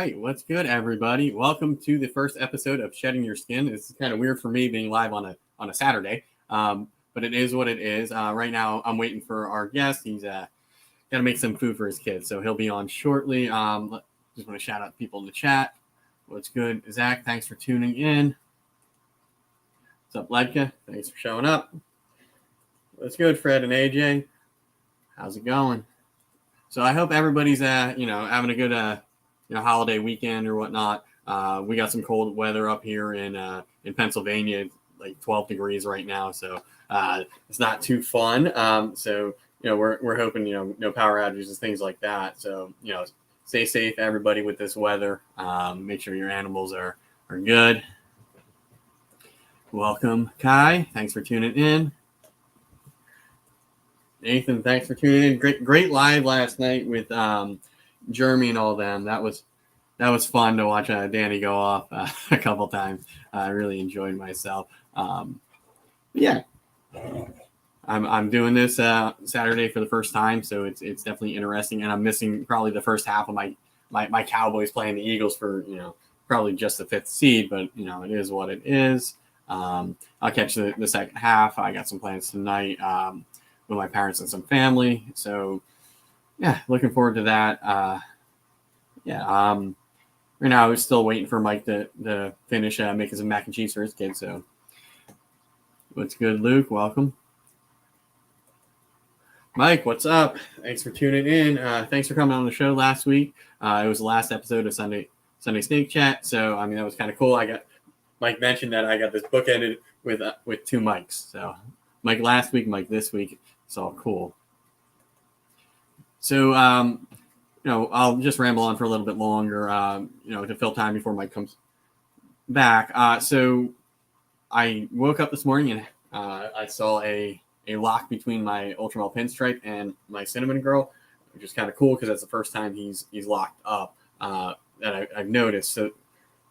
right, what's good, everybody? Welcome to the first episode of Shedding Your Skin. It's kind of weird for me being live on a Saturday, but it is what it is. Right now, I'm waiting for our guest. He's got to make some food for his kids, so he'll be on shortly. Just want to shout out people in the chat. What's good, Zach? Thanks for tuning in. What's up, Ledka? Thanks for showing up. What's good, Fred and AJ? How's it going? So I hope everybody's having a good holiday weekend or whatnot. We got some cold weather up here in Pennsylvania. It's like 12 degrees right now, so it's not too fun. We're hoping no power outages, things like that. So stay safe, everybody, with this weather. Make sure your animals are good. Welcome, Kai. Thanks for tuning in. Nathan, thanks for tuning in. Great live last night with Jeremy and all them. That was fun to watch Danny go off a couple times. I really enjoyed myself. I'm doing this Saturday for the first time, so it's definitely interesting. And I'm missing probably the first half of my Cowboys playing the Eagles for probably just the fifth seed, but it is what it is. I'll catch the second half. I got some plans tonight with my parents and some family. So yeah, looking forward to that. Right now I was still waiting for Mike to finish making some mac and cheese for his kids. So what's good, Luke? Welcome. Mike, what's up? Thanks for tuning in. Thanks for coming on the show last week. It was the last episode of Sunday Snake Chat. So that was kind of cool. Mike mentioned that I got this book ended with two mics. So Mike last week, Mike this week. It's all cool. So I'll just ramble on for a little bit longer, to fill time before Mike comes back. So I woke up this morning and I saw a lock between my Ultramel Pinstripe and my Cinnamon Girl, which is kind of cool because that's the first time he's locked up that I've noticed. So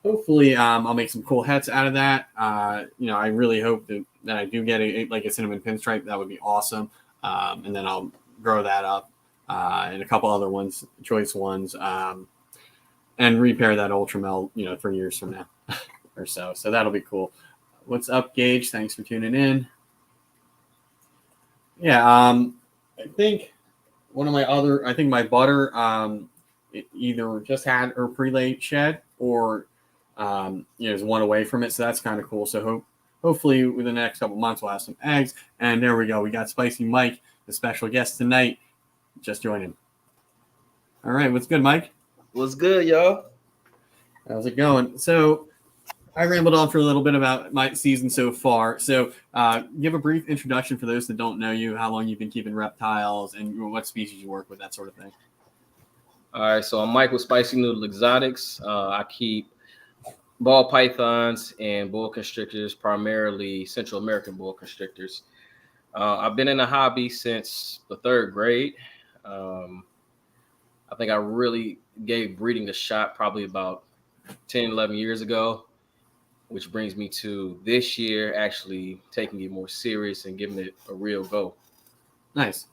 hopefully I'll make some cool hats out of that. I really hope that I do get a Cinnamon Pinstripe. That would be awesome. And then I'll grow that up. And a couple other ones, choice ones, and repair that Ultramel, 3 years from now or so. So that'll be cool. What's up, Gage? Thanks for tuning in. Yeah, I think my butter, it either just had her pre-laid shed or, is one away from it. So that's kind of cool. So hopefully within the next couple months, we'll have some eggs. And there we go. We got Spicy Mike, the special guest tonight. Just joining. All right, what's good, Mike? What's good, y'all? How's it going? So I rambled on for a little bit about my season so far. So give a brief introduction for those that don't know you, how long you've been keeping reptiles, and what species you work with, that sort of thing. All right, so I'm Mike with Spicy Noodle Exotics. I keep ball pythons and boa constrictors, primarily Central American boa constrictors. I've been in the hobby since the third grade. I think I really gave breeding a shot probably about 10, 11 years ago, which brings me to this year actually taking it more serious and giving it a real go. Nice.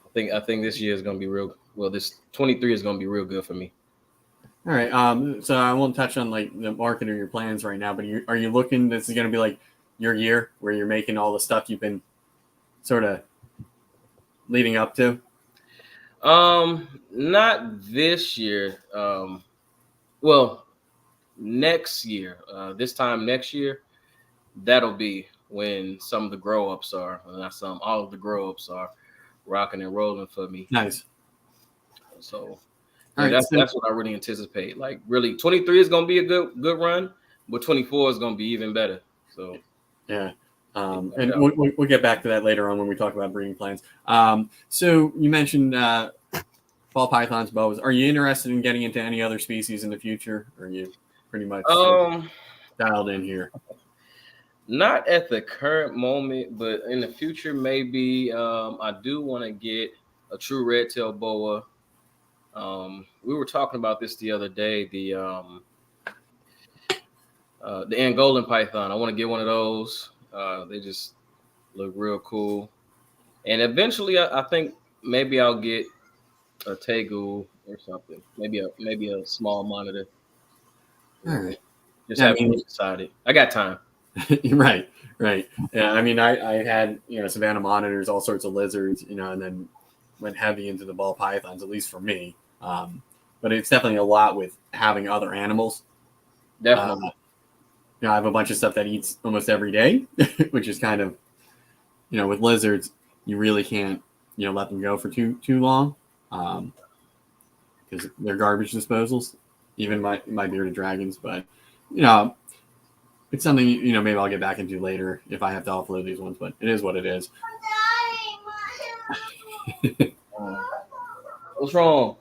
I think this year is going to be real. Well, this 23 is going to be real good for me. All right. So I won't touch on the market or your plans right now, but are you looking? This is going to be like your year where you're making all the stuff you've been sort of leading up to? Not this year. Well, next year. This time next year, that'll be when some of the grow ups are. Not some. All of the grow ups are rocking and rolling for me. Nice. So that's what I really anticipate. Like really, 23 is going to be a good run, but 24 is going to be even better. So yeah. And we'll get back to that later on when we talk about breeding plans. So you mentioned ball pythons, boas. Are you interested in getting into any other species in the future? Or are you pretty much dialed in here? Not at the current moment, but in the future, maybe. I do want to get a true red-tailed boa. We were talking about this the other day. The Angolan python. I want to get one of those. They just look real cool. And eventually, I think maybe I'll get a Tegu or something. Maybe a small monitor. All right. Just Yeah, I haven't mean, decided. I got time. right, right. Yeah, I mean, I had Savannah monitors, all sorts of lizards, and then went heavy into the ball pythons, at least for me. But it's definitely a lot with having other animals. Definitely. I have a bunch of stuff that eats almost every day, which is kind of, with lizards, you really can't, let them go for too long, because they're garbage disposals. Even my bearded dragons, but you know, it's something maybe I'll get back into later if I have to offload these ones. But it is what it is. What's wrong?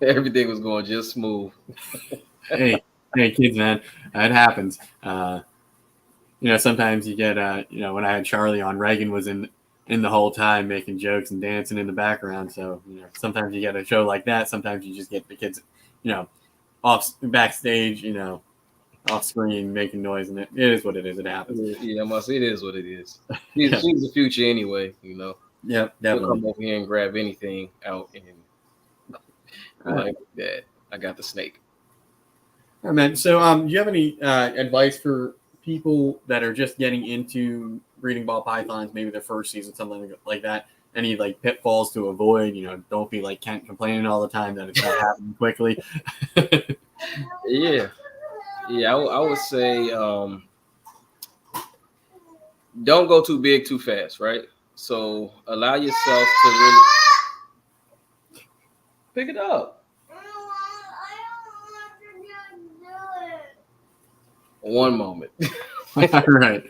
Everything was going just smooth. hey, kids, man, it happens. Sometimes you get, when I had Charlie on, Reagan was in the whole time making jokes and dancing in the background. So sometimes you get a show like that. Sometimes you just get the kids, off backstage, off screen making noise, and it is what it is. It happens. Yeah, I must say it is what it is. Yeah. She's the future anyway, Yep, She'll definitely. come over here and grab anything out and be All right. like, Dad, I got the snake. All right, man. So, do you have any advice for people that are just getting into breeding ball pythons, maybe their first season, something like that? Any like pitfalls to avoid? Don't be like Kent complaining all the time that it's not happening quickly. Yeah. Yeah, I would say don't go too big too fast, right? So allow yourself to really pick it up. One moment. All right.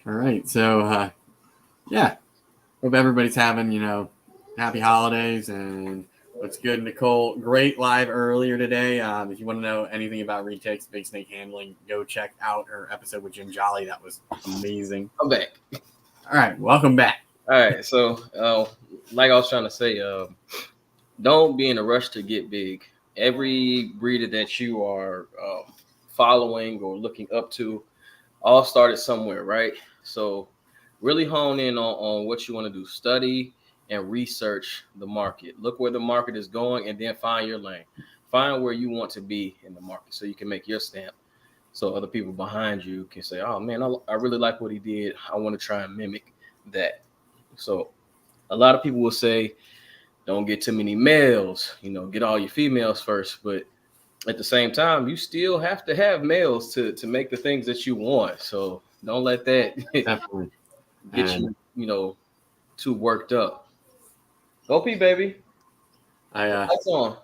All right. So, yeah. Hope everybody's having, happy holidays and what's good, Nicole. Great live earlier today. If you want to know anything about retakes, big snake handling, go check out her episode with Jim Jolly. That was amazing. I'm back. All right. Welcome back. All right. So, like I was trying to say, don't be in a rush to get big. Every breeder that you are following or looking up to all started somewhere, right? So really hone in on what you want to do. Study and research the market. Look where the market is going and then find your lane. Find where you want to be in the market so you can make your stamp. So other people behind you can say, oh man, I really like what he did. I want to try and mimic that. So a lot of people will say, don't get too many males, get all your females first. But at the same time, you still have to have males to make the things that you want. So don't let that Definitely. get And you, too worked up. Go pee, baby. Lights on.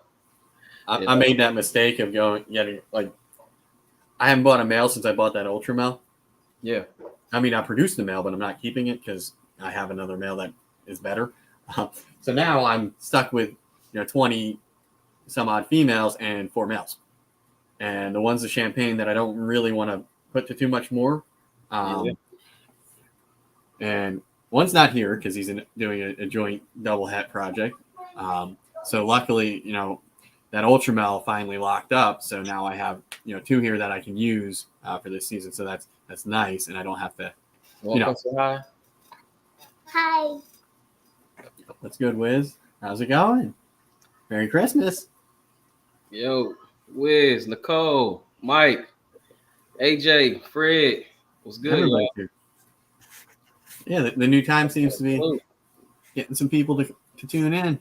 I made that mistake of getting like, I haven't bought a male since I bought that Ultra male. Yeah. I mean, I produced the male, but I'm not keeping it because I have another male that is better. So now I'm stuck with 20 some odd females and 4 males, and the ones of champagne that I don't really want to put to too much more. Yeah. And one's not here because he's doing a joint double het project. So luckily, that Ultra male finally locked up. So now I have 2 here that I can use for this season. So that's nice, and I don't have to. Welcome to hi. Hi. What's good, Wiz? How's it going? Merry Christmas. Yo, Wiz, Nicole, Mike, AJ, Fred. What's good, Everybody y'all? here. Yeah, the new time seems to be getting some people to tune in.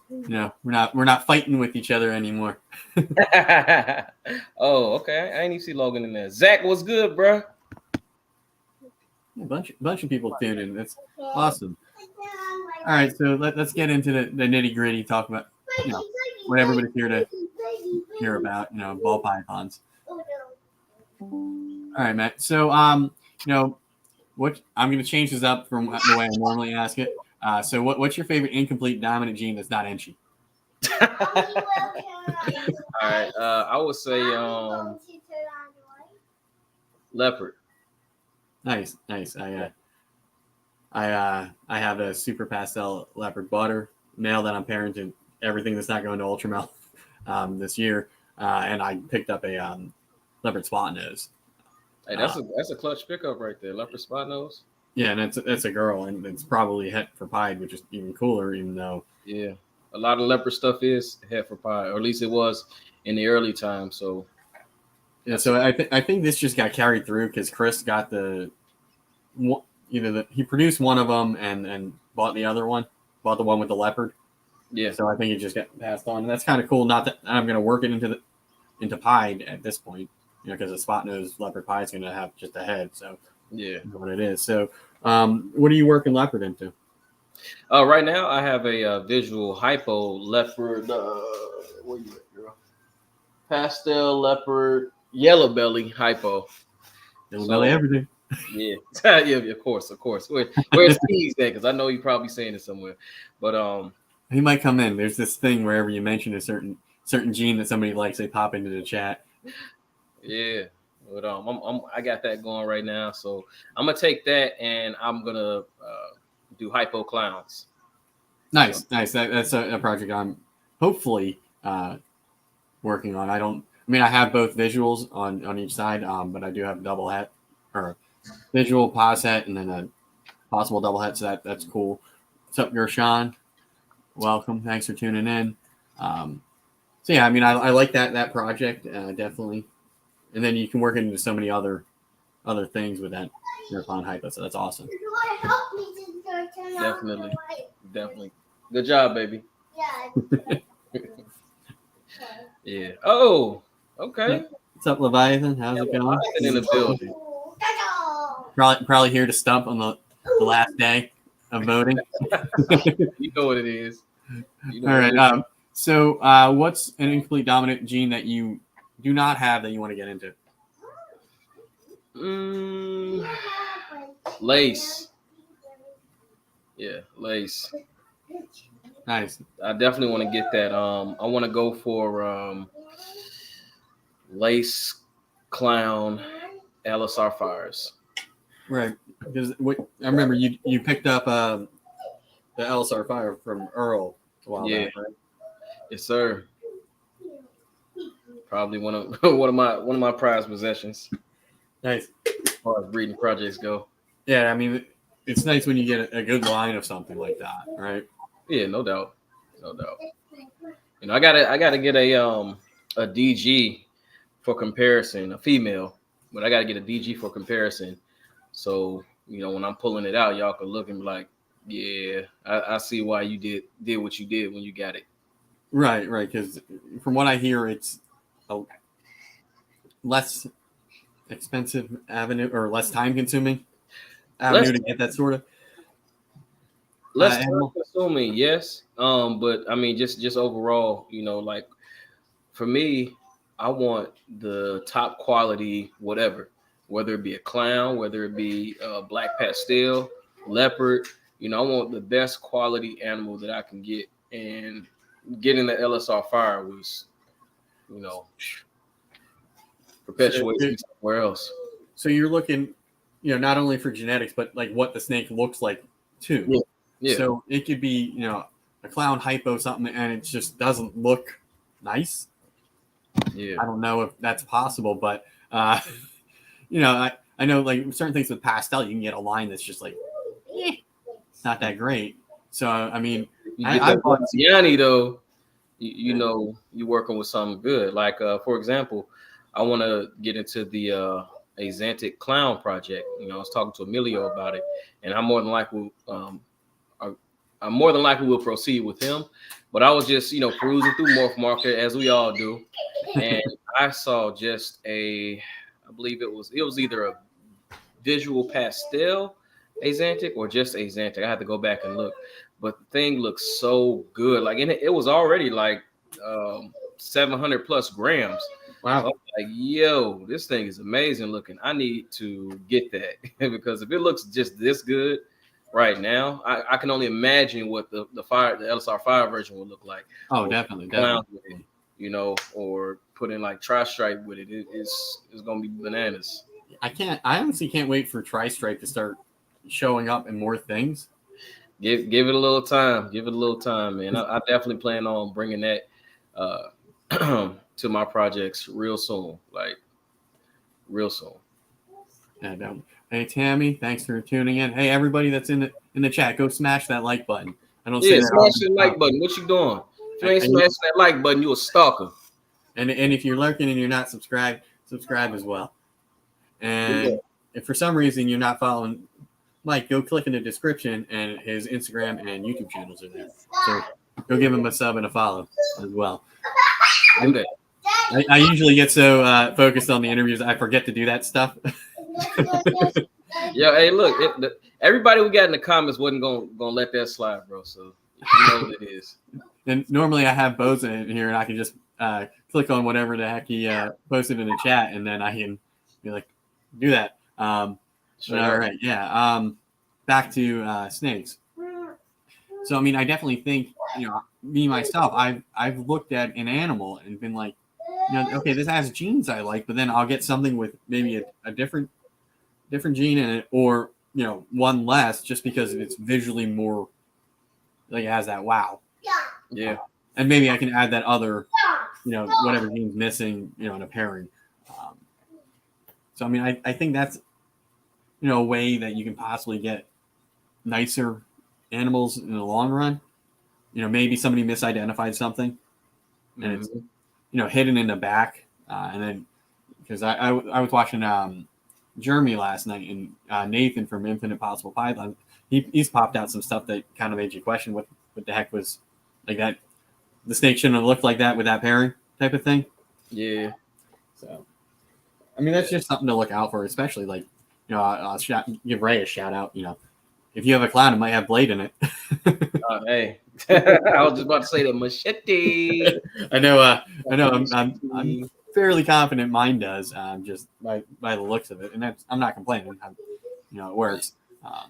We're not fighting with each other anymore. Oh, okay. I ain't even see Logan in there. Zach, what's good, bro? A bunch of people tune in. That's awesome. All right, so let's get into the nitty gritty. Talk about what everybody's here to hear about. Ball pythons. All right, Matt. So what I'm going to change this up from the way I normally ask it. So what's your favorite incomplete dominant gene that's not Enchi? All right. I would say leopard. Nice. I have a super pastel leopard butter. male that I'm parenting, everything that's not going to ultramel this year, and I picked up a leopard spot nose. Hey, that's a clutch pickup right there. Leopard spot nose. Yeah, and it's a girl, and it's probably het for pied, which is even cooler, even though Yeah, a lot of leopard stuff is heifer pie, or at least it was in the early time. So yeah. So I think this just got carried through because Chris got he produced one of them and bought the other one, bought the one with the leopard. yeah, So I think it just got passed on, and that's kind of cool. Not that I'm going to work it into pied at this point, because a spot nose leopard pie is going to have just a head. So yeah. you know what it is. So what are you working leopard into? Right now I have a visual hypo leopard. Where you at, girl? Pastel leopard yellow belly hypo. Yellow belly everything. Yeah, yeah, of course. Where's Steve's at? Because I know you're probably saying it somewhere. But he might come in. There's this thing wherever you mention a certain gene that somebody likes, they pop into the chat. Yeah, but I got that going right now, so I'm gonna take that and I'm gonna do hypo clowns. Nice. That's a project I'm hopefully working on. I have both visuals on each side, but I do have double het or visual pos het and then a possible double het. So that's cool. What's up, Gershon? Welcome. Thanks for tuning in. So yeah, I like that project definitely, and then you can work into so many other things with that Marathon hypo. So that's awesome. Definitely. Good job, baby. Yeah. Yeah. Oh, okay. What's up, Leviathan? How's it going? In the building. Probably here to stump on the last day of voting. You know what it is. All right. So what's an incomplete dominant gene that you do not have that you want to get into? Lace. Yeah, lace. Nice. I definitely want to get that. I want to go for lace clown LSR fires. Right. Because I remember you picked up the LSR fire from Earl a while back, right? Yes, sir. Probably one of my prized possessions. Nice. As far as breeding projects go. Yeah, it's nice when you get a good line of something like that, right? Yeah, no doubt. I gotta get a DG for comparison, a female, but I gotta get a DG for comparison. So when I'm pulling it out, y'all can look and be like, yeah, I see why you did what you did when you got it. Right. Because from what I hear, it's a less expensive avenue or less time consuming avenue to get that sort of less time consuming, yes. But just overall, like for me, I want the top quality, whatever, whether it be a clown, whether it be a black pastel, leopard. I want the best quality animal that I can get, and getting the LSR fire was, perpetuates me somewhere else. So you're looking, not only for genetics, but like what the snake looks like too. Yeah. So it could be, a clown hypo something, and it just doesn't look nice. Yeah. I don't know if that's possible, but I know like certain things with pastel, you can get a line that's just like, it's not that great. So you get that Gianni though. You're working with something good. Like for example, I want to get into the Axanthic clown project. I was talking to Emilio about it, and I'm more than likely will proceed with him. But I was just perusing through Morph Market as we all do, and I saw just I believe it was either a visual pastel Axanthic or just Axanthic. I had to go back and look, but the thing looks so good. Like, and it was already like 700 plus grams. Wow. So I'm like, yo, this thing is amazing looking. I need to get that because if it looks just this good right now, I can only imagine what the LSR 5 version would look like. Oh, definitely. With it, or put in like tri-stripe with it. It's gonna be bananas. I honestly can't wait for tri-stripe to start showing up in more things. Give it a little time. Give it a little time, man. I definitely plan on bringing that to my projects real soon. Like real soon. Yeah, no. Hey Tammy, thanks for tuning in. Hey everybody that's in the chat, go smash that like button. I don't say that smash the like button. What you doing? If you ain't smashing that like button, you a stalker. And if you're lurking and you're not subscribed, subscribe as well. And if for some reason you're not following Mike, go click in the description, and his Instagram and YouTube channels are there. So go give him a sub and a follow as well. I usually get so focused on the interviews, I forget to do that stuff. Yeah, hey, look, everybody we got in the comments wasn't gonna let that slide, bro. So you know what it is. And normally I have Boza in here, and I can just click on whatever the heck he posted in the chat, and then I can be like, do that. Sure. All right, yeah. Back to snakes. So I mean, I definitely think, me myself, I've looked at an animal and been like, okay, this has genes I like, but then I'll get something with maybe a different gene in it, or one less, just because it's visually more like it has that wow. Yeah. And maybe I can add that other, whatever gene's missing, in a pairing. So I mean, I think that's a way that you can possibly get nicer animals in the long run. Maybe somebody misidentified something, and it's hidden in the back, and then because I was watching Jeremy last night, and Nathan from Infinite Possible Python, he's popped out some stuff that kind of made you question what the heck was like that. The snake shouldn't have looked like that with that pairing type of thing. Yeah. So, I mean, that's just something to look out for, especially like, I'll give Ray a shout out. If you have a clown, it might have blade in it. Hey, I was just about to say the machete. I know. I'm fairly confident mine does, just by the looks of it, and I'm not complaining. It works.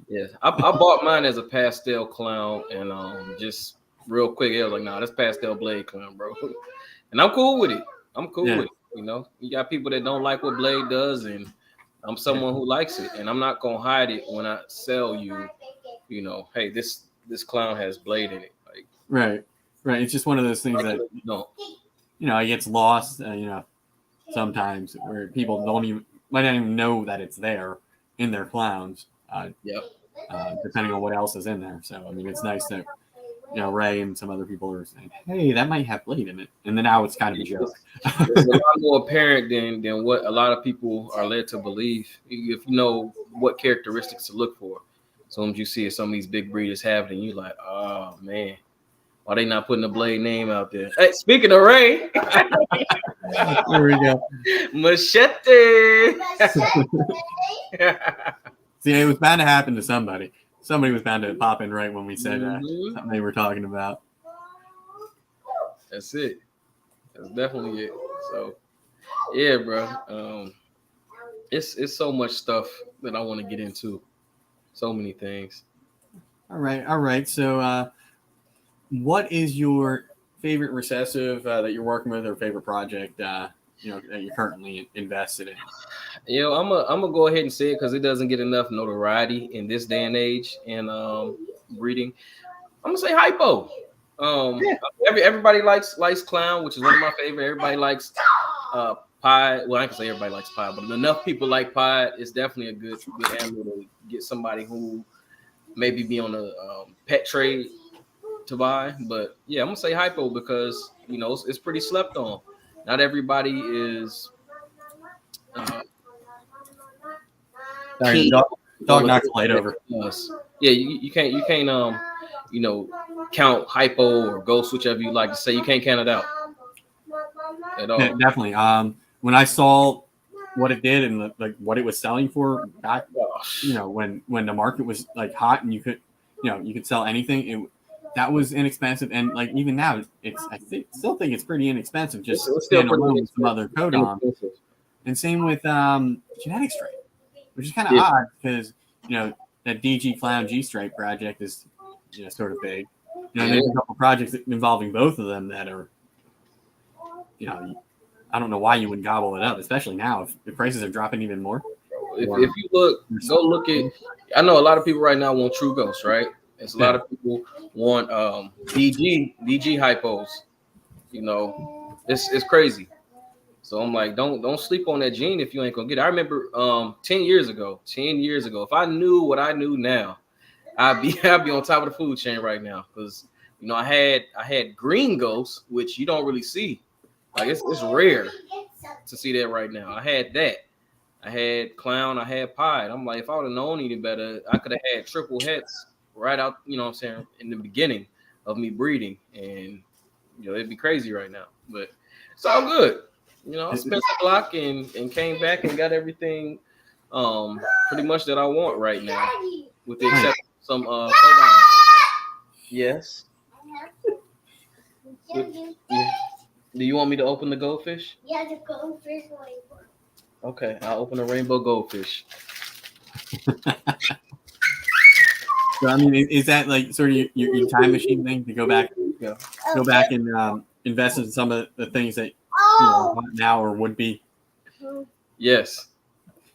Yeah, I bought mine as a pastel clown, and just real quick, it was like, nah, that's pastel blade clown, bro. And I'm cool with it. I'm cool with it. You got people that don't like what blade does, and I'm someone who likes it, and I'm not gonna hide it when I sell you. Hey, this clown has blade in it. Like right. It's just one of those things that it gets lost. Sometimes where people might not even know that it's there in their clowns. Depending on what else is in there. So I mean, it's nice that Ray and some other people are saying, "Hey, that might have blade in it," and then now it's kind of a joke. It's a lot more apparent than what a lot of people are led to believe. If you know what characteristics to look for, so as you see some of these big breeders have it, and you're like, "Oh man, why they not putting the blade name out there?" Hey, speaking of Ray, there we go. Machete. See, it was bound to happen to somebody. Somebody was bound to pop in right when we said something they were talking about. That's it. That's definitely it. So, yeah, bro. It's so much stuff that I want to get into. So many things. All right. So, what is your favorite recessive that you're working with, or favorite project that you're currently invested in? I'm gonna go ahead and say it because it doesn't get enough notoriety in this day and age in breeding. I'm gonna say hypo. Everybody likes clown, which is one of my favorite. Everybody likes pie. Well, I can say everybody likes pie, but enough people like pie. It's definitely a good animal to get somebody who maybe be on a pet trade to buy. But yeah, I'm gonna say hypo because it's pretty slept on. Not everybody is. Sorry, dog knocked the light over. Yeah, you can't count hypo or ghost, whichever you like to say. You can't count it out at all. Yeah, definitely. When I saw what it did and like what it was selling for back, when the market was like hot and you could sell anything, that was inexpensive. And like even now, still think it's pretty inexpensive. Just standalone with some other codon. And same with genetic stripe, which is kind of odd because that DG Clown G Stripe project is sort of big. There's a couple projects involving both of them that are I don't know why you would gobble it up, especially now if the prices are dropping even more. If you go look at, I know a lot of people right now want True Ghost, right? It's a lot of people want DG hypos. You know, it's crazy. So I'm like, don't sleep on that gene if you ain't gonna get it. I remember 10 years ago, if I knew what I knew now, I'd be on top of the food chain right now. Because I had green ghosts, which you don't really see. Like it's rare to see that right now. I had that. I had clown, I had pied. I'm like, if I would have known any better, I could have had triple hets right out, what I'm saying, in the beginning of me breeding. And it'd be crazy right now. But it's all good. I spent the block and came back and got everything pretty much that I want right now. With the exception of some codons. Yes. Do you want me to open the goldfish? Yeah, the goldfish. Okay, I'll open a rainbow goldfish. So I mean, is that like sort of your time machine thing to go back and invest in some of the things that now or would be? Yes,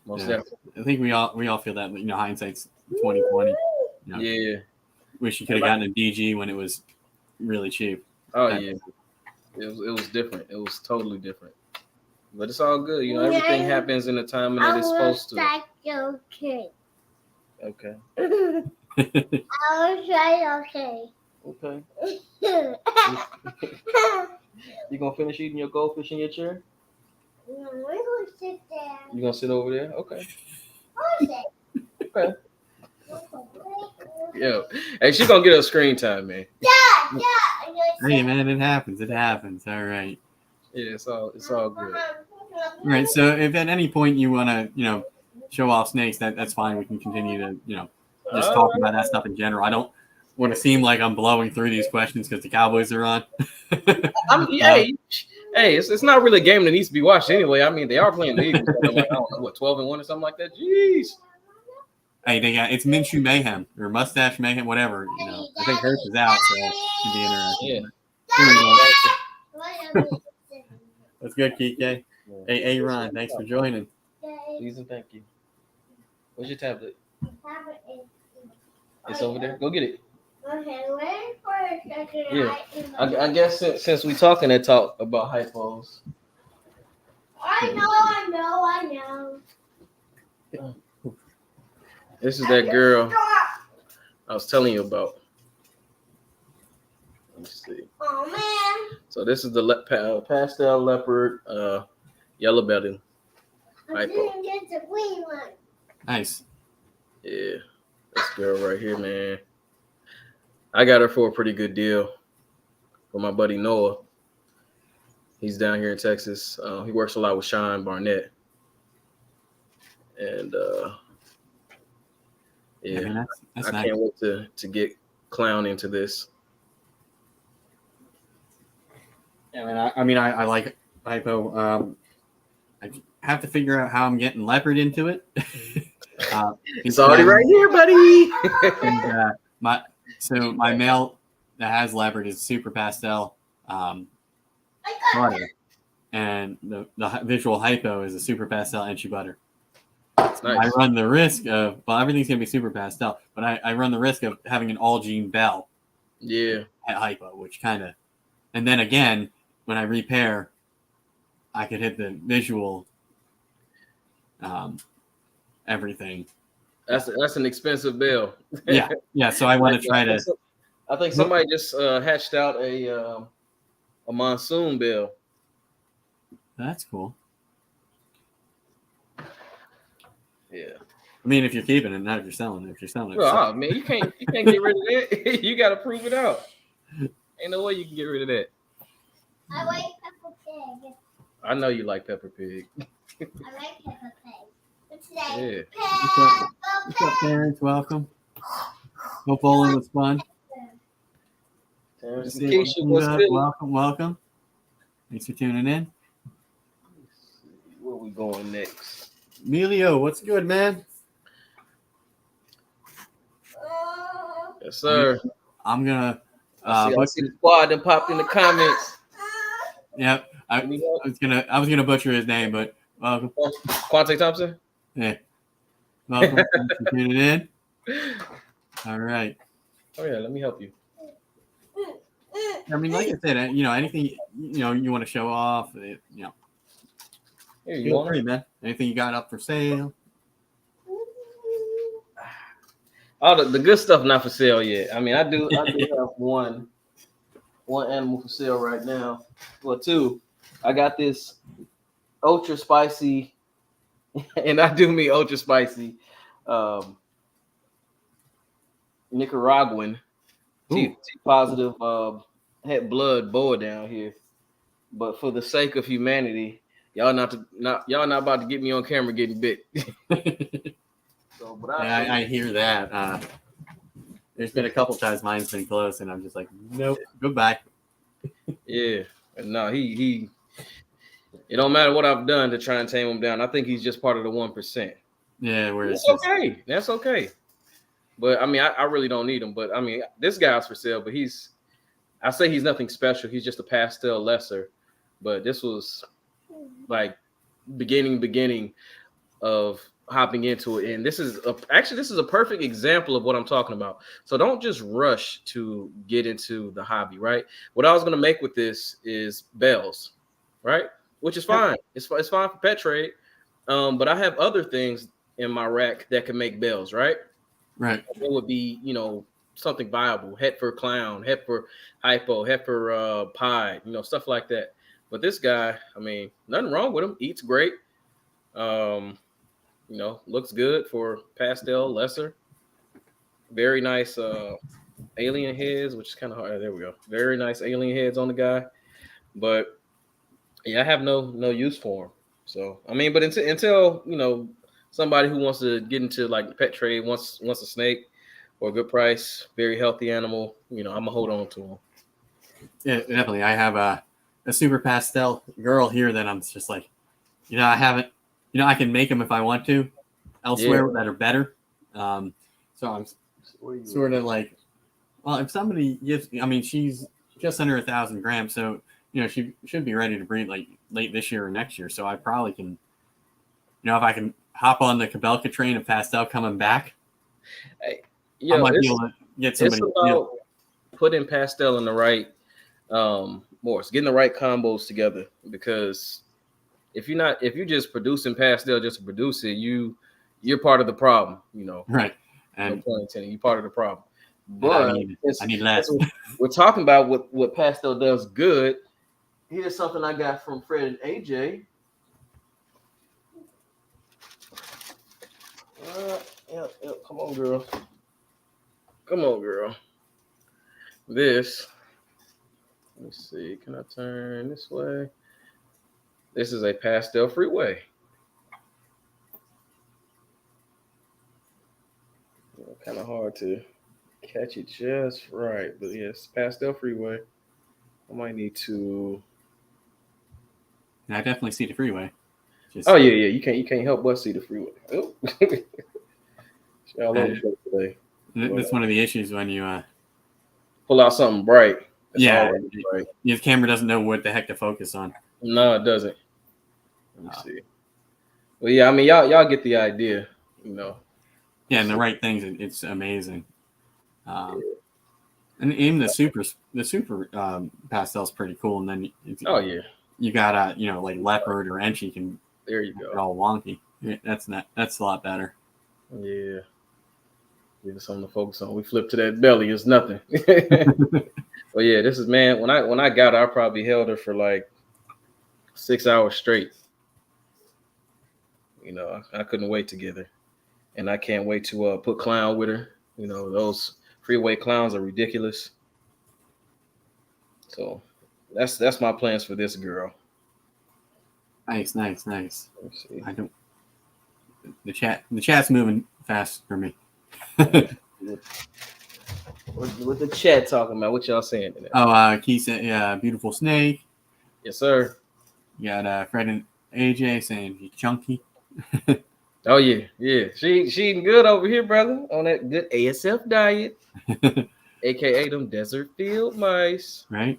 most definitely. I think we all feel that, but hindsight's 2020. Yeah. Wish you could have gotten a DG when it was really cheap. Oh yeah, it was different. It was totally different. But it's all good. Everything happens in the time that it's supposed to. Okay. Okay. I will try okay. Okay. You gonna finish eating your goldfish in your chair? No, we're gonna sit there. You gonna sit over there? Okay. Okay. Yo, hey, she gonna get her screen time, man. Yeah. Hey, man, it happens. All right. Yeah, it's all good. All right. So if at any point you want to, show off snakes, that's fine. We can continue to, just talk about that stuff in general. I don't want to seem like I'm blowing through these questions because the Cowboys are on. Hey, it's not really a game that needs to be watched anyway. I mean, they are playing the Eagles. Like, I don't know, 12-1 or something like that. Jeez. Hey, it's Minshew Mayhem or Mustache Mayhem, whatever. I think Hurts is out, so it should be interesting. Yeah. Here we go. That's good, Kike. Hey, Ron, thanks for joining. Please and thank you. Where's your tablet? It's over there. Go get it. Okay, wait for a second. Yeah. I guess since we talking that talk about hypos. I know. This is that girl I was telling you about. Let's see. Oh man. So this is the pastel leopard yellow belly I hypo. didn't get the green one. Nice. Yeah, this girl right here, man. I got her for a pretty good deal for my buddy Noah. He's down here in Texas. He works a lot with Sean Barnett. And yeah, that's I nice. can't wait to get Clown into this. Yeah, I like hypo. I have to figure out how I'm getting leopard into it. It's already right here, buddy. And, my male that has leopard is super pastel butter, and the visual hypo is a super pastel enchi butter. That's nice. I run the risk of everything's gonna be super pastel, but I run the risk of having an all gene bell. Yeah. At hypo, which kind of, and then again when I repair, I could hit the visual. Everything. That's an expensive bill. Yeah. So I want to try to. I think somebody just hatched out a monsoon bill. That's cool. Yeah. I mean, if you're keeping it, not if you're selling it. If you're selling it, well, man, you can't get rid of that. You got to prove it out. Ain't no way you can get rid of that. I like Peppa Pig. I know you like Peppa Pig. I like Peppa Pig. What's that? Yeah. What's up, parents? Welcome. Hope bowling was fun. Terrence and Keisha, what's good? Welcome. Thanks for tuning in. Where we going next? Emilio, what's good, man? Yes, sir. I'm gonna. I see the squad that popped in the comments. Yep. I was gonna butcher his name, but welcome. Quante Thompson. Yeah. Welcome. Thanks for tuning in. All right. Oh yeah, let me help you. I mean, like I said, anything you want to show off, Here, you feel want free, it? man. Anything you got up for sale? All the good stuff not for sale yet. I mean, I do have one animal for sale right now. Well, two. I got this ultra spicy, and I do mean ultra spicy, Nicaraguan T positive had blood boa down here. But for the sake of humanity, y'all not about to get me on camera getting bit. So, but I hear that. There's been a couple times mine's been close, and I'm just like, nope, goodbye. Yeah, no, he. It don't matter what I've done to try and tame him down. I think he's just part of the 1%. Yeah, where it's That's okay. That's okay. But I mean, I really don't need him. But I mean, this guy's for sale. But I say he's nothing special. He's just a pastel lesser. But this was like beginning of hopping into it. And this is a perfect example of what I'm talking about. So don't just rush to get into the hobby, right? What I was going to make with this is bells, right? Which is fine. It's fine for pet trade. But I have other things in my rack that can make bells, right? Right. It would be, something viable. Het for clown, het for hypo, het for pie, stuff like that. But this guy, I mean, nothing wrong with him. Eats great. Looks good for pastel lesser. Very nice alien heads, which is kind of hard. There we go. Very nice alien heads on the guy. But yeah, I have no use for him. So I mean, but until somebody who wants to get into like the pet trade wants a snake or a good price, very healthy animal, I'm gonna hold on to him. Yeah, definitely. I have a super pastel girl here that I'm just like, I haven't, I can make them if I want to elsewhere that are better. So I'm sort of like, well, if somebody gives, I mean, she's just under 1,000 grams, so she should be ready to breed like late this year or next year. So I probably can, if I can hop on the Kabelka train of pastel coming back, I might be able to get somebody. It's about putting pastel in the right Morris, getting the right combos together, because if you're just producing pastel just to produce it, you're part of the problem, Right. And no pun intended, you're part of the problem. But I need less. We're talking about what pastel does good. Here's something I got from Fred and AJ. Come on, girl. This, let me see. Can I turn this way? This is a pastel freeway. Kind of hard to catch it just right, but yes, pastel freeway. I might need to. I definitely see the freeway. Yeah. You can't help but see the freeway. Oh. All over the place today. That's one of the issues when you pull out something bright. Right. Your camera doesn't know what the heck to focus on. No, it doesn't. Let me see. Well, yeah, I mean, y'all get the idea, Yeah, and the right things, it's amazing. And even the super pastel is pretty cool. And then you got like leopard or enchi can. There you go. All wonky. Yeah, that's a lot better. Yeah. Give us something to focus on. We flip to that belly. It's nothing. Well, yeah, this is, man. When I got her, I probably held her for like 6 hours straight. I couldn't wait to get her, and I can't wait to put clown with her. Those freeway clowns are ridiculous. So that's my plans for this girl. Nice. Let's see. I don't. The chat's moving fast for me. What the chat talking about? What y'all saying today? Key said, "Yeah, beautiful snake." Yes, sir. You got Fred and AJ saying he's chunky. Oh yeah. She eating good over here, brother, on that good ASF diet, aka them desert field mice. Right.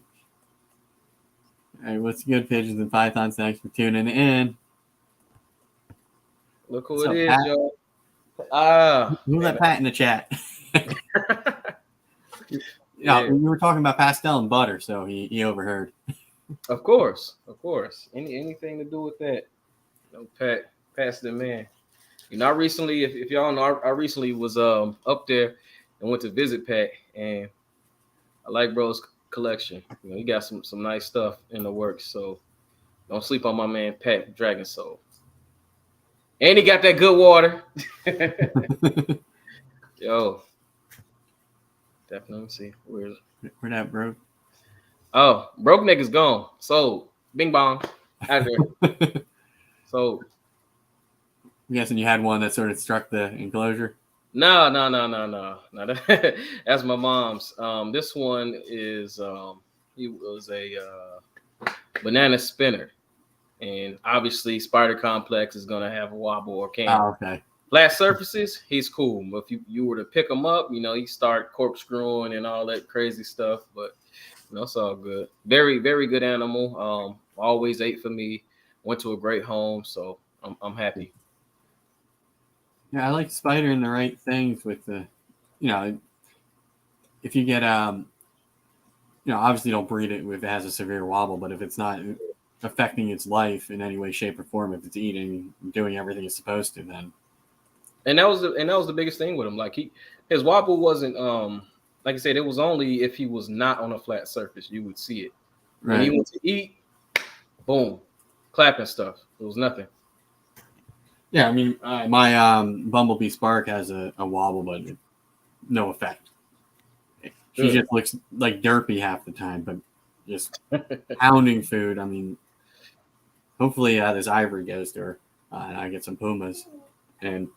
All right. What's good, pigeons and pythons? Thanks for tuning in. Look who it is, y'all. Who's that Pat in the chat? Yeah, Yeah. we were talking about pastel and butter, so he overheard. Of course. Anything to do with that. Pat's the man. I recently, if y'all know, I recently was up there and went to visit Pat, and I like bro's collection. He got some nice stuff in the works. So don't sleep on my man Pat Dragon Soul. And he got that good water. Yo, definitely see where that broke. Oh, broke niggas gone. So bing bong out there. So I'm guessing you had one that sort of struck the enclosure. no. That's my mom's. This one is he was a banana spinner, and obviously Spider Complex is gonna have a wobble or can. Oh, okay. Flat surfaces, he's cool. But if you were to pick him up, he start corkscrewing and all that crazy stuff. But it's all good. Very, very good animal. Always ate for me. Went to a great home, so I'm happy. Yeah, I like Spider in the right things with the, if you get obviously don't breed it if it has a severe wobble, but if it's not affecting its life in any way, shape, or form, if it's eating, doing everything it's supposed to, then. And that was the biggest thing with him. Like his wobble wasn't like I said, it was only if he was not on a flat surface you would see it. Right. When he went to eat, boom, clapping stuff. It was nothing. Yeah, I mean, my Bumblebee Spark has a wobble, but no effect. She just looks like derpy half the time, but just pounding food. I mean, hopefully this ivory goes to her, and I get some pumas, and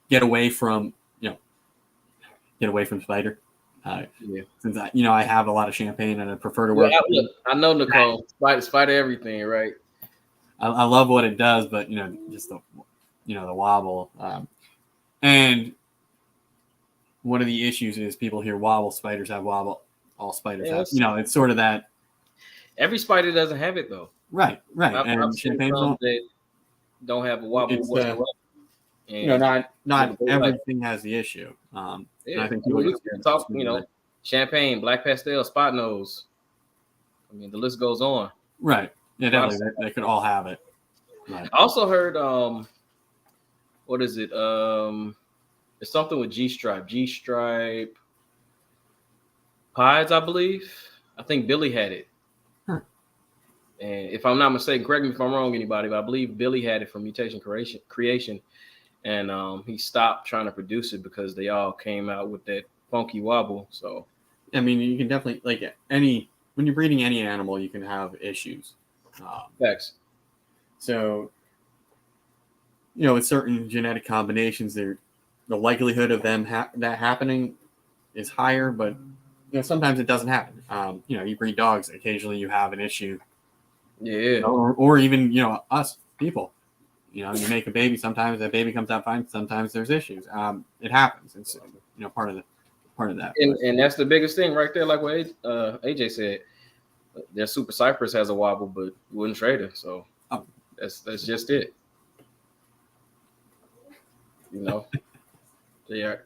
get away from Spider. Since I have a lot of champagne and I prefer to work. I know Nicole, Spider everything, right? I love what it does, but just the wobble, and one of the issues is people hear wobble, spiders have wobble, all spiders have. It's sort of that. Every spider doesn't have it though. Right. And champagne don't have a wobble whatsoever. Not everything has the issue. And I think people talk, champagne, black pastel, spot nose. I mean, the list goes on. Right. Yeah, definitely. They could all have it. Right. I also heard, what is it? It's something with G-stripe pies, I believe. I think Billy had it. Huh. And if I'm not mistaken, correct me if I'm wrong, anybody, but I believe Billy had it from Mutation Creation. And he stopped trying to produce it because they all came out with that funky wobble. So, I mean, you can definitely when you're breeding any animal, you can have issues. Facts. So, with certain genetic combinations, the likelihood of them that happening is higher, but sometimes it doesn't happen. You breed dogs, occasionally you have an issue. Yeah. Or even us people. You make a baby. Sometimes that baby comes out fine. Sometimes there's issues. It happens. It's part of that. And that's the biggest thing right there. Like what AJ said, their Super Cypress has a wobble, but you wouldn't trade it. So that's just it. They are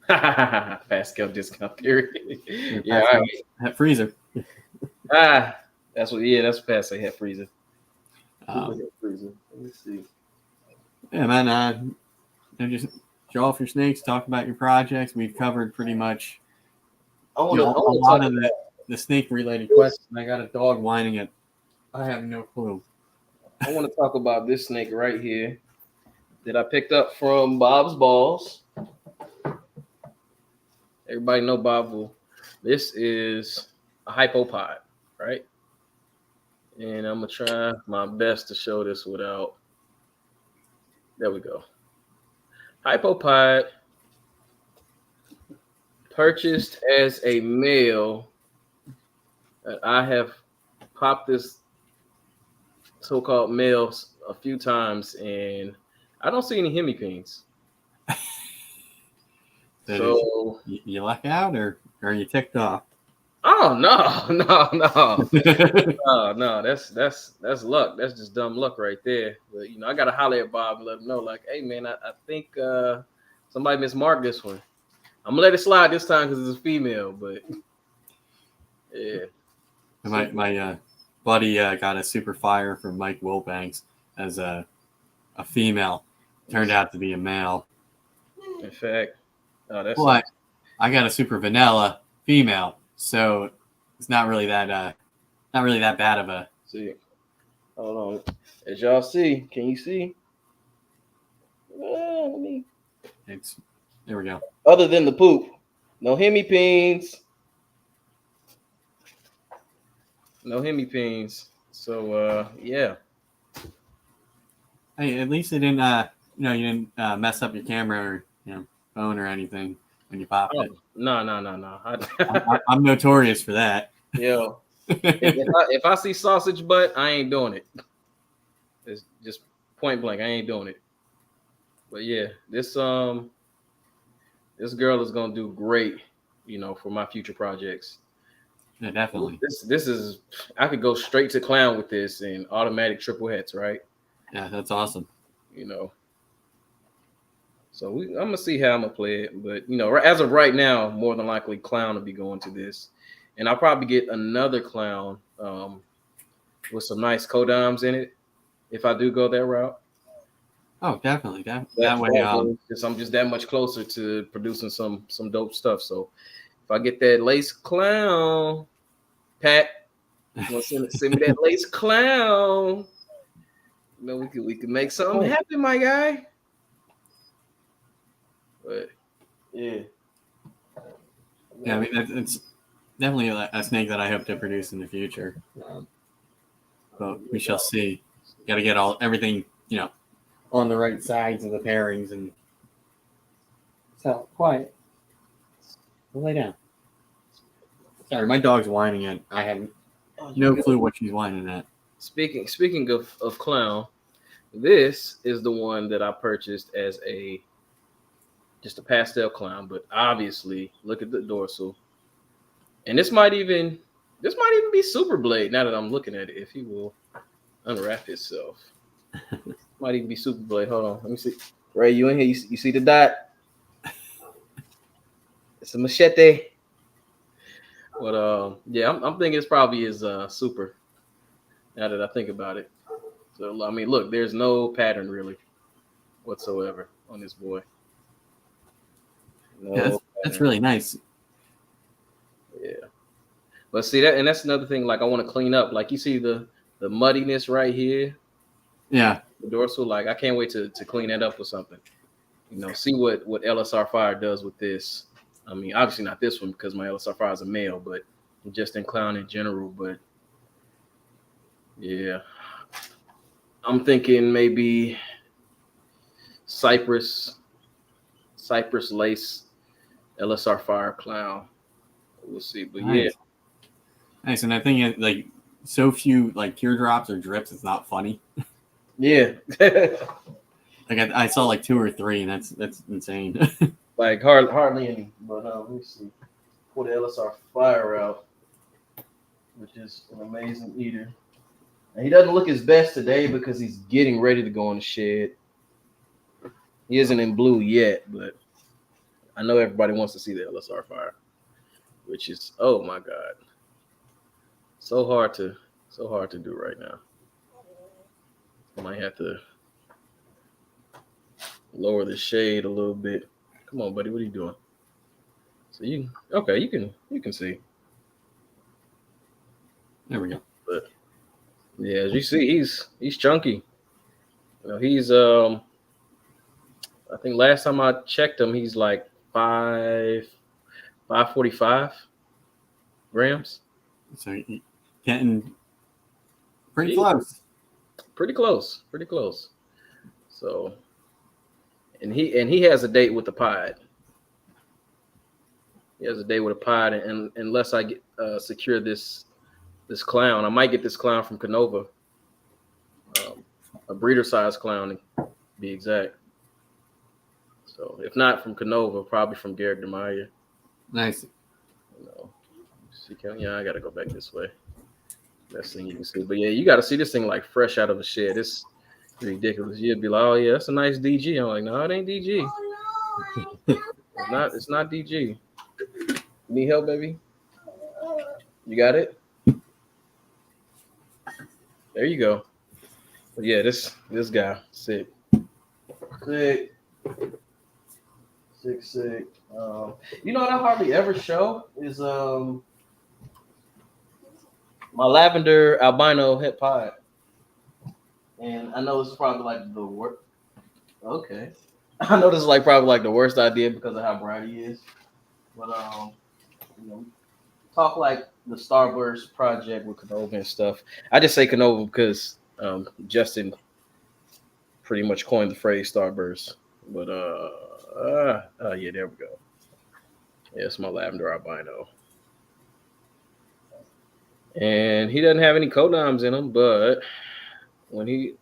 fast scale discount period. Yeah, all right. Het freezer. That's what Pat say. Het freezer. Let me see. Yeah, man. Just draw off your snakes. Talk about your projects. We've covered pretty much a lot of the snake-related questions. I got a dog whining it. I have no clue. I want to talk about this snake right here that I picked up from Bob's Balls. Everybody know Bob. This is a hypopod, right? And I'm going to try my best to show this without. There we go. Hypopod purchased as a male. I have popped this so-called male a few times, and I don't see any hemipines. So you luck out, or are you ticked off? Oh no! No, that's luck. That's just dumb luck right there. But I gotta holler at Bob and let him know, like, hey man, I think somebody mismarked this one. I'm gonna let it slide this time because it's a female, but yeah. My buddy got a super fire from Mike Wilbanks as a female. Turned out to be a male. In fact, that's But I got a super vanilla female, so it's not really that bad of a. see. Hold on. As y'all see, can you see? Let me. There we go. Other than the poop, no hemipenes. No hemipenes. So yeah. Hey, at least it didn't you didn't mess up your camera or phone or anything when you popped it. No. I'm notorious for that. Yo, if I see sausage butt, I ain't doing it. It's just point blank. I ain't doing it. But yeah, this girl is gonna do great, for my future projects. Yeah, definitely. This is I could go straight to clown with this and automatic triple hits, right? Yeah, that's awesome. So I'm gonna see how I'm gonna play it, but as of right now, more than likely clown will be going to this, and I'll probably get another clown with some nice codoms in it if I do go that route. Oh, definitely. That way, I'm just that much closer to producing some dope stuff. So if I get that lace clown, Pat, you want to send me that lace clown? We can make something happen, my guy. But yeah, I mean it's definitely a snake that I hope to produce in the future. But we shall see. Got to get everything on the right sides of the pairings and so quiet. We'll lay down. Sorry, my dog's whining at. I have no clue what she's whining at. Speaking of clown, this is the one that I purchased as just a pastel clown, but obviously look at the dorsal. And this might even be Super Blade now that I'm looking at it, if he will unwrap itself. Might even be Super Blade. Hold on, let me see. Ray, you in here? You see the dot? It's a machete. But yeah, I'm thinking it's probably his super. Now that I think about it, so I mean, look, there's no pattern really whatsoever on this boy. That's really nice. Yeah, but see that's another thing. Like I want to clean up. Like you see the muddiness right here. Yeah. The dorsal. Like I can't wait to clean that up with something. See what LSR Fire does with this. I mean, obviously not this one because my LSR Fire is a male, but just in clown in general. But yeah, I'm thinking maybe Cypress lace LSR Fire clown. We'll see, but nice. Yeah, nice. And I think like so few like teardrops or drips, it's not funny. Yeah. Like I saw like 2 or 3, and that's insane. Like hardly any. But let me see. Pull the LSR Fire out, which is an amazing eater. And he doesn't look his best today because he's getting ready to go in the shed. He isn't in blue yet, but I know everybody wants to see the LSR Fire, which is, oh my God, so hard to do right now. I might have to lower the shade a little bit. Come on, buddy, what are you doing? So you can see. There we go. But yeah, as you see, he's chunky. He's I think last time I checked him, he's like 545 grams. So getting pretty close. Pretty close. So, and he has a date with the pod. He has a date with a pod, and unless I get secure this clown, I might get this clown from Canova, a breeder size clown to be exact. So if not from Canova, probably from Garrett DeMaia. Nice. I gotta go back this way. Best thing you can see. But yeah, you gotta see this thing like fresh out of the shed. It's ridiculous. You'd be like, oh yeah, that's a nice DG. I'm like, no, it ain't DG. Oh, no. It's not DG. Need help, baby? You got it? There you go. But yeah, this guy, sick. Sick. Sick. You know what I hardly ever show is my lavender albino het pod. And I know it's probably like the worst. Okay. I know this is like probably like the worst idea because of how bright he is. But you know, talk like the Starburst project with Canova and stuff. I just say Canova because Justin pretty much coined the phrase Starburst. But yeah, there we go. Yeah, it's my lavender albino. And he doesn't have any codoms in him, but when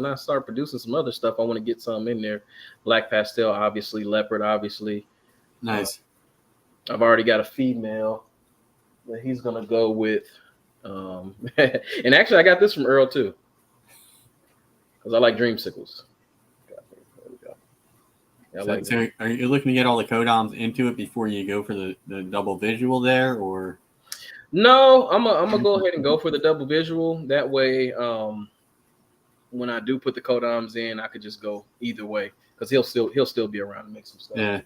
I start producing some other stuff, I want to get some in there. Black pastel, obviously, leopard, obviously. Nice. I've already got a female that he's gonna go with. And actually I got this from Earl too. Because I like dreamsicles. There we go. Yeah, So are you looking to get all the codoms into it before you go for the double visual there, or? No, I'm gonna go ahead and go for the double visual. That way, when I do put the codoms in, I could just go either way because he'll still be around to make some stuff. Yeah.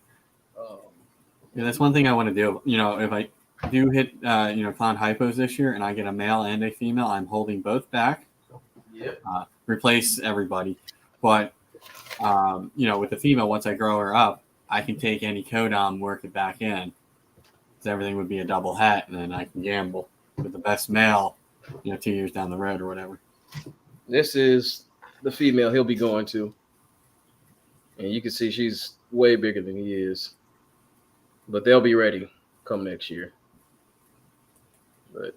Yeah, that's one thing I want to do. You know, if I do hit clown hypos this year and I get a male and a female, I'm holding both back. Yep. Replace everybody, but with the female, once I grow her up, I can take any codom, work it back in. So everything would be a double hat, and then I can gamble with the best male, 2 years down the road or whatever. This is the female he'll be going to. And you can see she's way bigger than he is. But they'll be ready come next year. But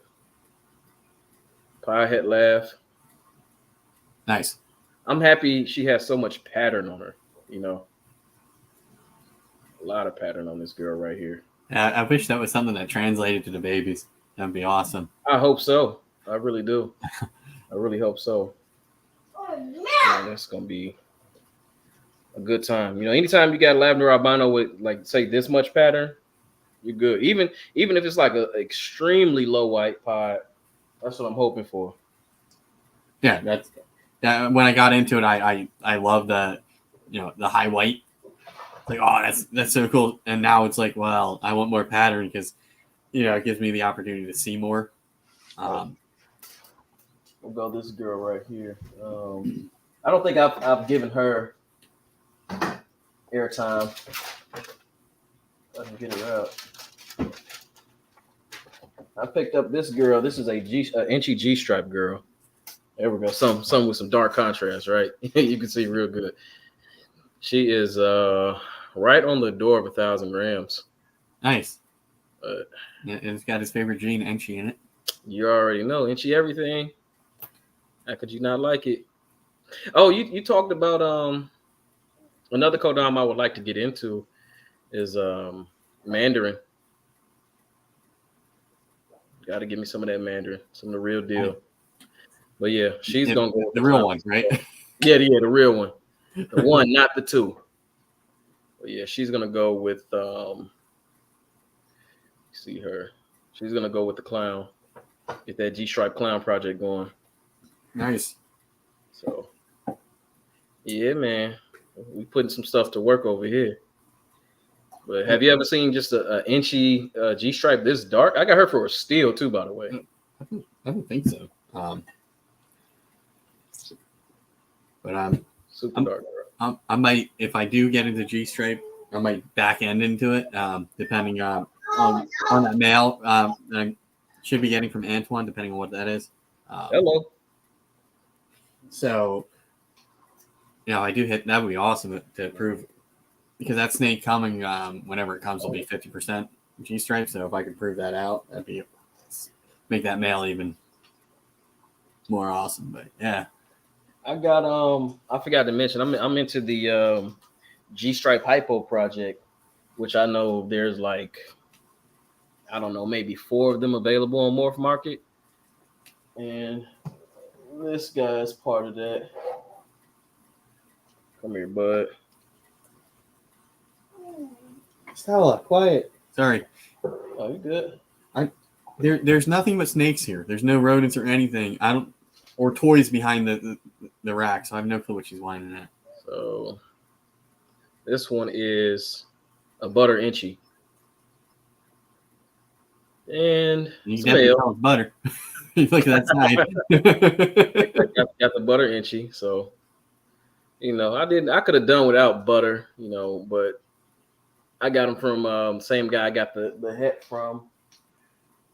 pie hat laugh. Nice. I'm happy she has so much pattern on her, A lot of pattern on this girl right here. I wish that was something that translated to the babies. That'd be awesome. I hope so. I really do. I really hope so. Yeah, that's gonna be a good time. Anytime you got lavender albino with like say this much pattern, you're good. Even if it's like an extremely low white pod, that's what I'm hoping for. Yeah, that's when I got into it, I love the the high white. It's like, oh, that's so cool. And now it's like, well, I want more pattern because it gives me the opportunity to see more. We'll go this girl right here. I don't think I've given her airtime. I can get her out. I picked up this girl. This is a inchy G-stripe girl. There we go. Some with some dark contrast, right? You can see real good. She is right on the door of 1,000 grams. Nice. It's got his favorite gene, Enchi, in it. You already know. Enchi everything. How could you not like it? Oh, you talked about another codom I would like to get into is Mandarin. Got to give me some of that Mandarin, some of the real deal. But yeah, she's gonna go the real ones, right? Yeah, the real one, the one, not the two. But yeah, she's gonna go with see her. She's gonna go with the clown. Get that G-stripe clown project going. Nice. So yeah, man, we putting some stuff to work over here. But have you ever seen just an inchy G-stripe this dark? I got her for a steal too, by the way. I don't think so. But I'm super dark. I might, if I do get into G-stripe, I might back end into it, depending on that male. I should be getting from Antoine, depending on what that is. Hello. So, I do hit. That would be awesome to prove, because that snake coming, whenever it comes, will be 50% G-stripe. So if I could prove that out, that'd be make that male even more awesome. But yeah. I got I forgot to mention I'm into the G-stripe hypo project, which I know there's like, I don't know, maybe 4 of them available on Morph Market. And this guy is part of that. Come here, bud. Stella, quiet. Sorry. Oh, you good? There's nothing but snakes here. There's no rodents or anything. Or toys behind the rack. So I have no clue what she's whining at. So this one is a butter inchie. And You it's can definitely male. tell it's butter. You look at that side. got the butter inchie. So, I could have done without butter, but I got them from same guy I got the hat from.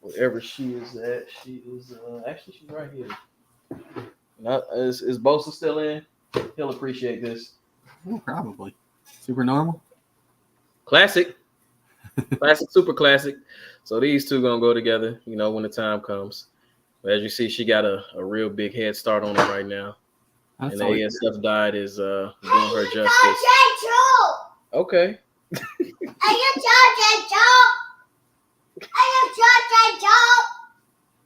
Wherever she is at, she is actually she's right here. Is Bosa still in? He'll appreciate this. Oh, probably. Super normal. Classic, super classic. So these two gonna go together, when the time comes. But as you see, she got a real big head start on her right now. That's and the always ASF diet is doing her justice. Okay.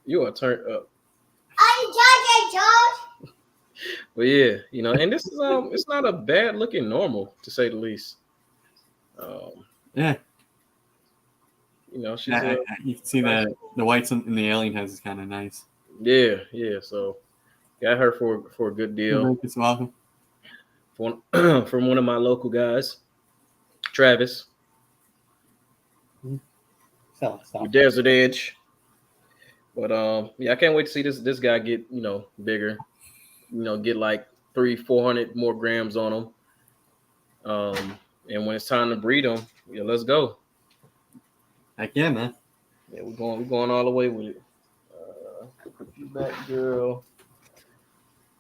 You are turned up. But yeah, and this is it's not a bad looking normal to say the least. Yeah. She's you can see the whites in the alien has is kind of nice. Yeah. So got her for a good deal. It's welcome. From one of my local guys, Travis. Stop. Desert Edge. But I can't wait to see this guy get bigger. Get like 300-400 more grams on him. And when it's time to breed them, let's go. Heck yeah, man. Yeah, we're going all the way with it. Put you back, girl.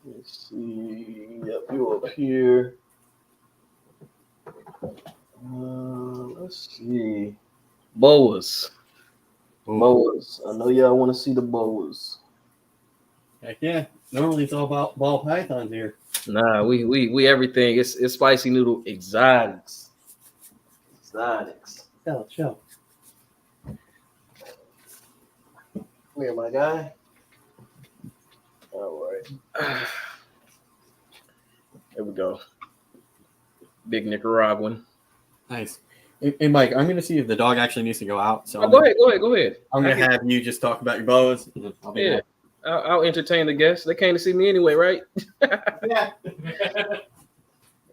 Let's see. Yep, you up here. Let's see. Boas. Boas. I know y'all want to see the boas. Heck yeah. Normally it's all about ball pythons here. Nah, we everything. It's Spicy Noodle Exotics. Exotics. Show. Come here, my guy. All right. There we go. Big Nicaraguan. Nice. Hey, Mike, I'm going to see if the dog actually needs to go out. So go ahead. I'm going to have you just talk about your boas. I'll be back. I'll entertain the guests. They came to see me anyway, right? Yeah.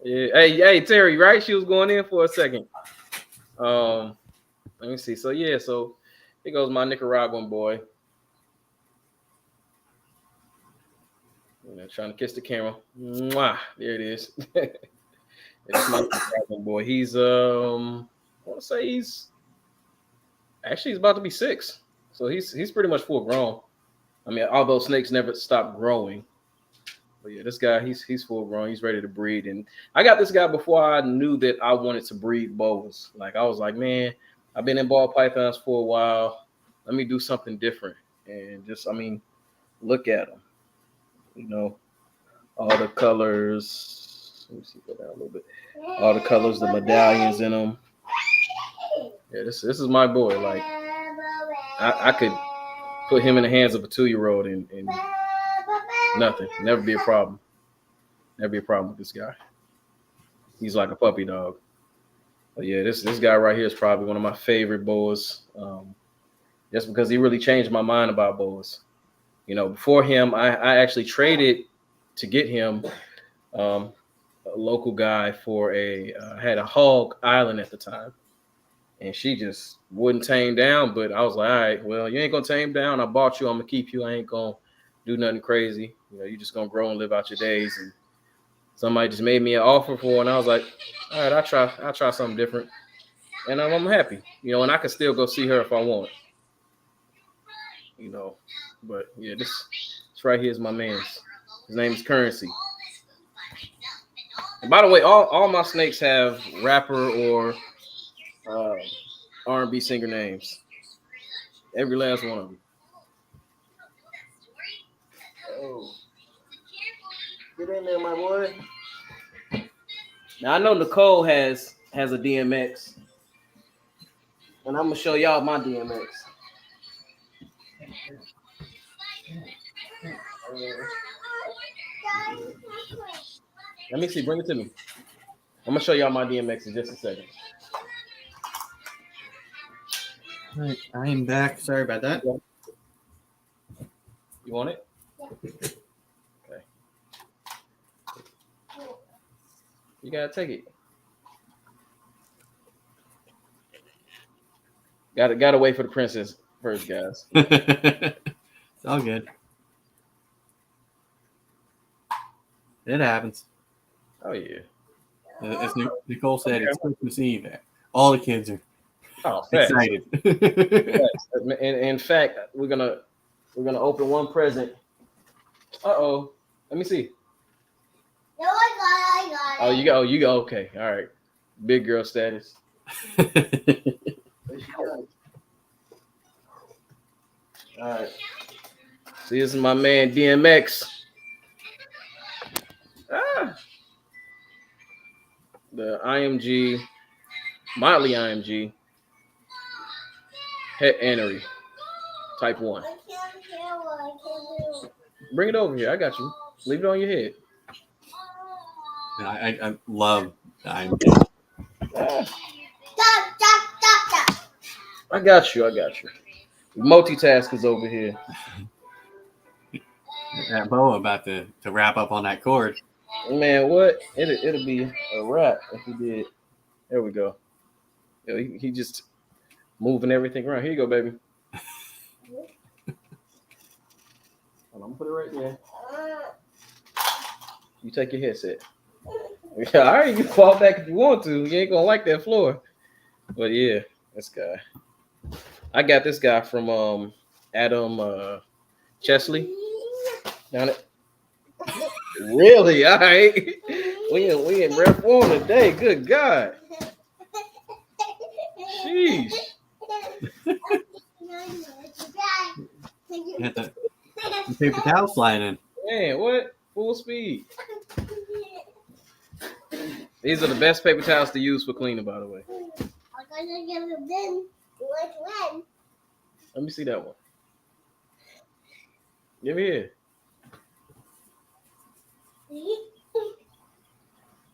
Yeah. Hey, Terry, right? She was going in for a second. Let me see. So here goes my Nicaraguan boy. Trying to kiss the camera. Mwah. There it is. It's my Nicaraguan boy. He's I want to say he's about to be 6. So he's pretty much full grown. I mean, although snakes never stop growing. But yeah, this guy, he's full grown. He's ready to breed. And I got this guy before I knew that I wanted to breed boas. Like, I was like, man, I've been in ball pythons for a while. Let me do something different. And look at them. All the colors. Let me see, go down a little bit. All the colors, the medallions in them. Yeah, this is my boy. Like, I could put him in the hands of a 2-year-old and nothing. Never be a problem. Never be a problem with this guy. He's like a puppy dog. But yeah, this guy right here is probably one of my favorite boas. Just because he really changed my mind about boas. Before him, I actually traded to get him a local guy for had a hog island at the time. And she just wouldn't tame down. But I was like, all right, well, you ain't going to tame down. I bought you. I'm going to keep you. I ain't going to do nothing crazy. You're just going to grow and live out your days. And somebody just made me an offer for it. And I was like, all right, I'll try something different. And I'm happy. And I can still go see her if I want. But yeah, this right here is my man's. His name is Currency. And by the way, all my snakes have rapper or R&B singer names. Every last one of them. Oh. Get in there, my boy. Now I know Nicole has a DMX. And I'm gonna show y'all my DMX. Let me see, bring it to me. I'm gonna show y'all my DMX in just a second. All right, I am back. Sorry about that. You want it? Yeah. Okay. You gotta take it. Gotta wait for the princess first, guys. It's all good. It happens. Oh yeah. As Nicole said, it's Christmas Eve. All the kids are Oh, facts. excited. Facts. In fact, we're gonna open one present. Uh-oh. Let me see. No, I got it. Oh, you go. Okay. All right. Big girl status. All right. See, this is my man DMX. The IMG, Motley IMG, Het Annery, Type 1. I can't hear what I can do. Bring it over here. I got you. Leave it on your head. I love I'm Stop, stop, stop, stop. I got you. Multitaskers over here. that boa about to wrap up on that cord. Man, what? It'll be a wrap if he did. There we go. Yo, he just moving everything around. Here you go, baby. Hold on, I'm gonna put it right there. You take your headset. Yeah, all right, you can fall back if you want to. You ain't gonna like that floor. But yeah, this guy. I got this guy from Adam Chesley. Down it. Really? All right. We in rare form today. Good God. Jeez. You had the paper towel flying in. Man, what? Full speed. These are the best paper towels to use for cleaning, by the way. I'm gonna give a bin. Which one? Let me see that one. Give me here.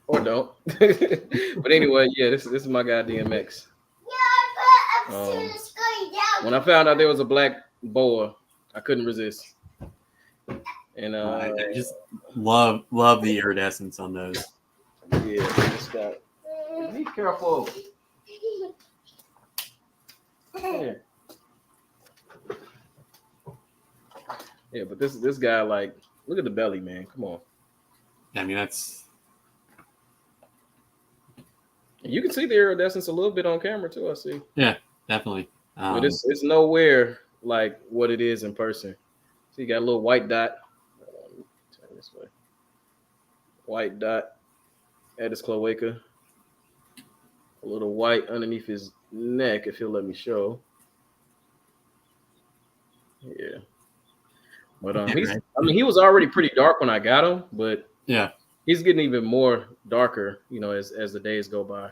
Or don't. But anyway, yeah, this is my guy DMX. When I found out there was a black boa, I couldn't resist. And I just love the iridescence on those. Yeah, this guy. Be careful. Here. Yeah, but this guy, like, look at the belly, man. Come on. I mean, that's You can see the iridescence a little bit on camera too. I see. yeah, definitely. But it's nowhere like what it is in person. So you got a little white dot. Turn this way. White dot at his cloaca. A little white underneath his neck, if he'll let me show. Yeah. But he was already pretty dark when I got him, but yeah, he's getting even more darker, as the days go by.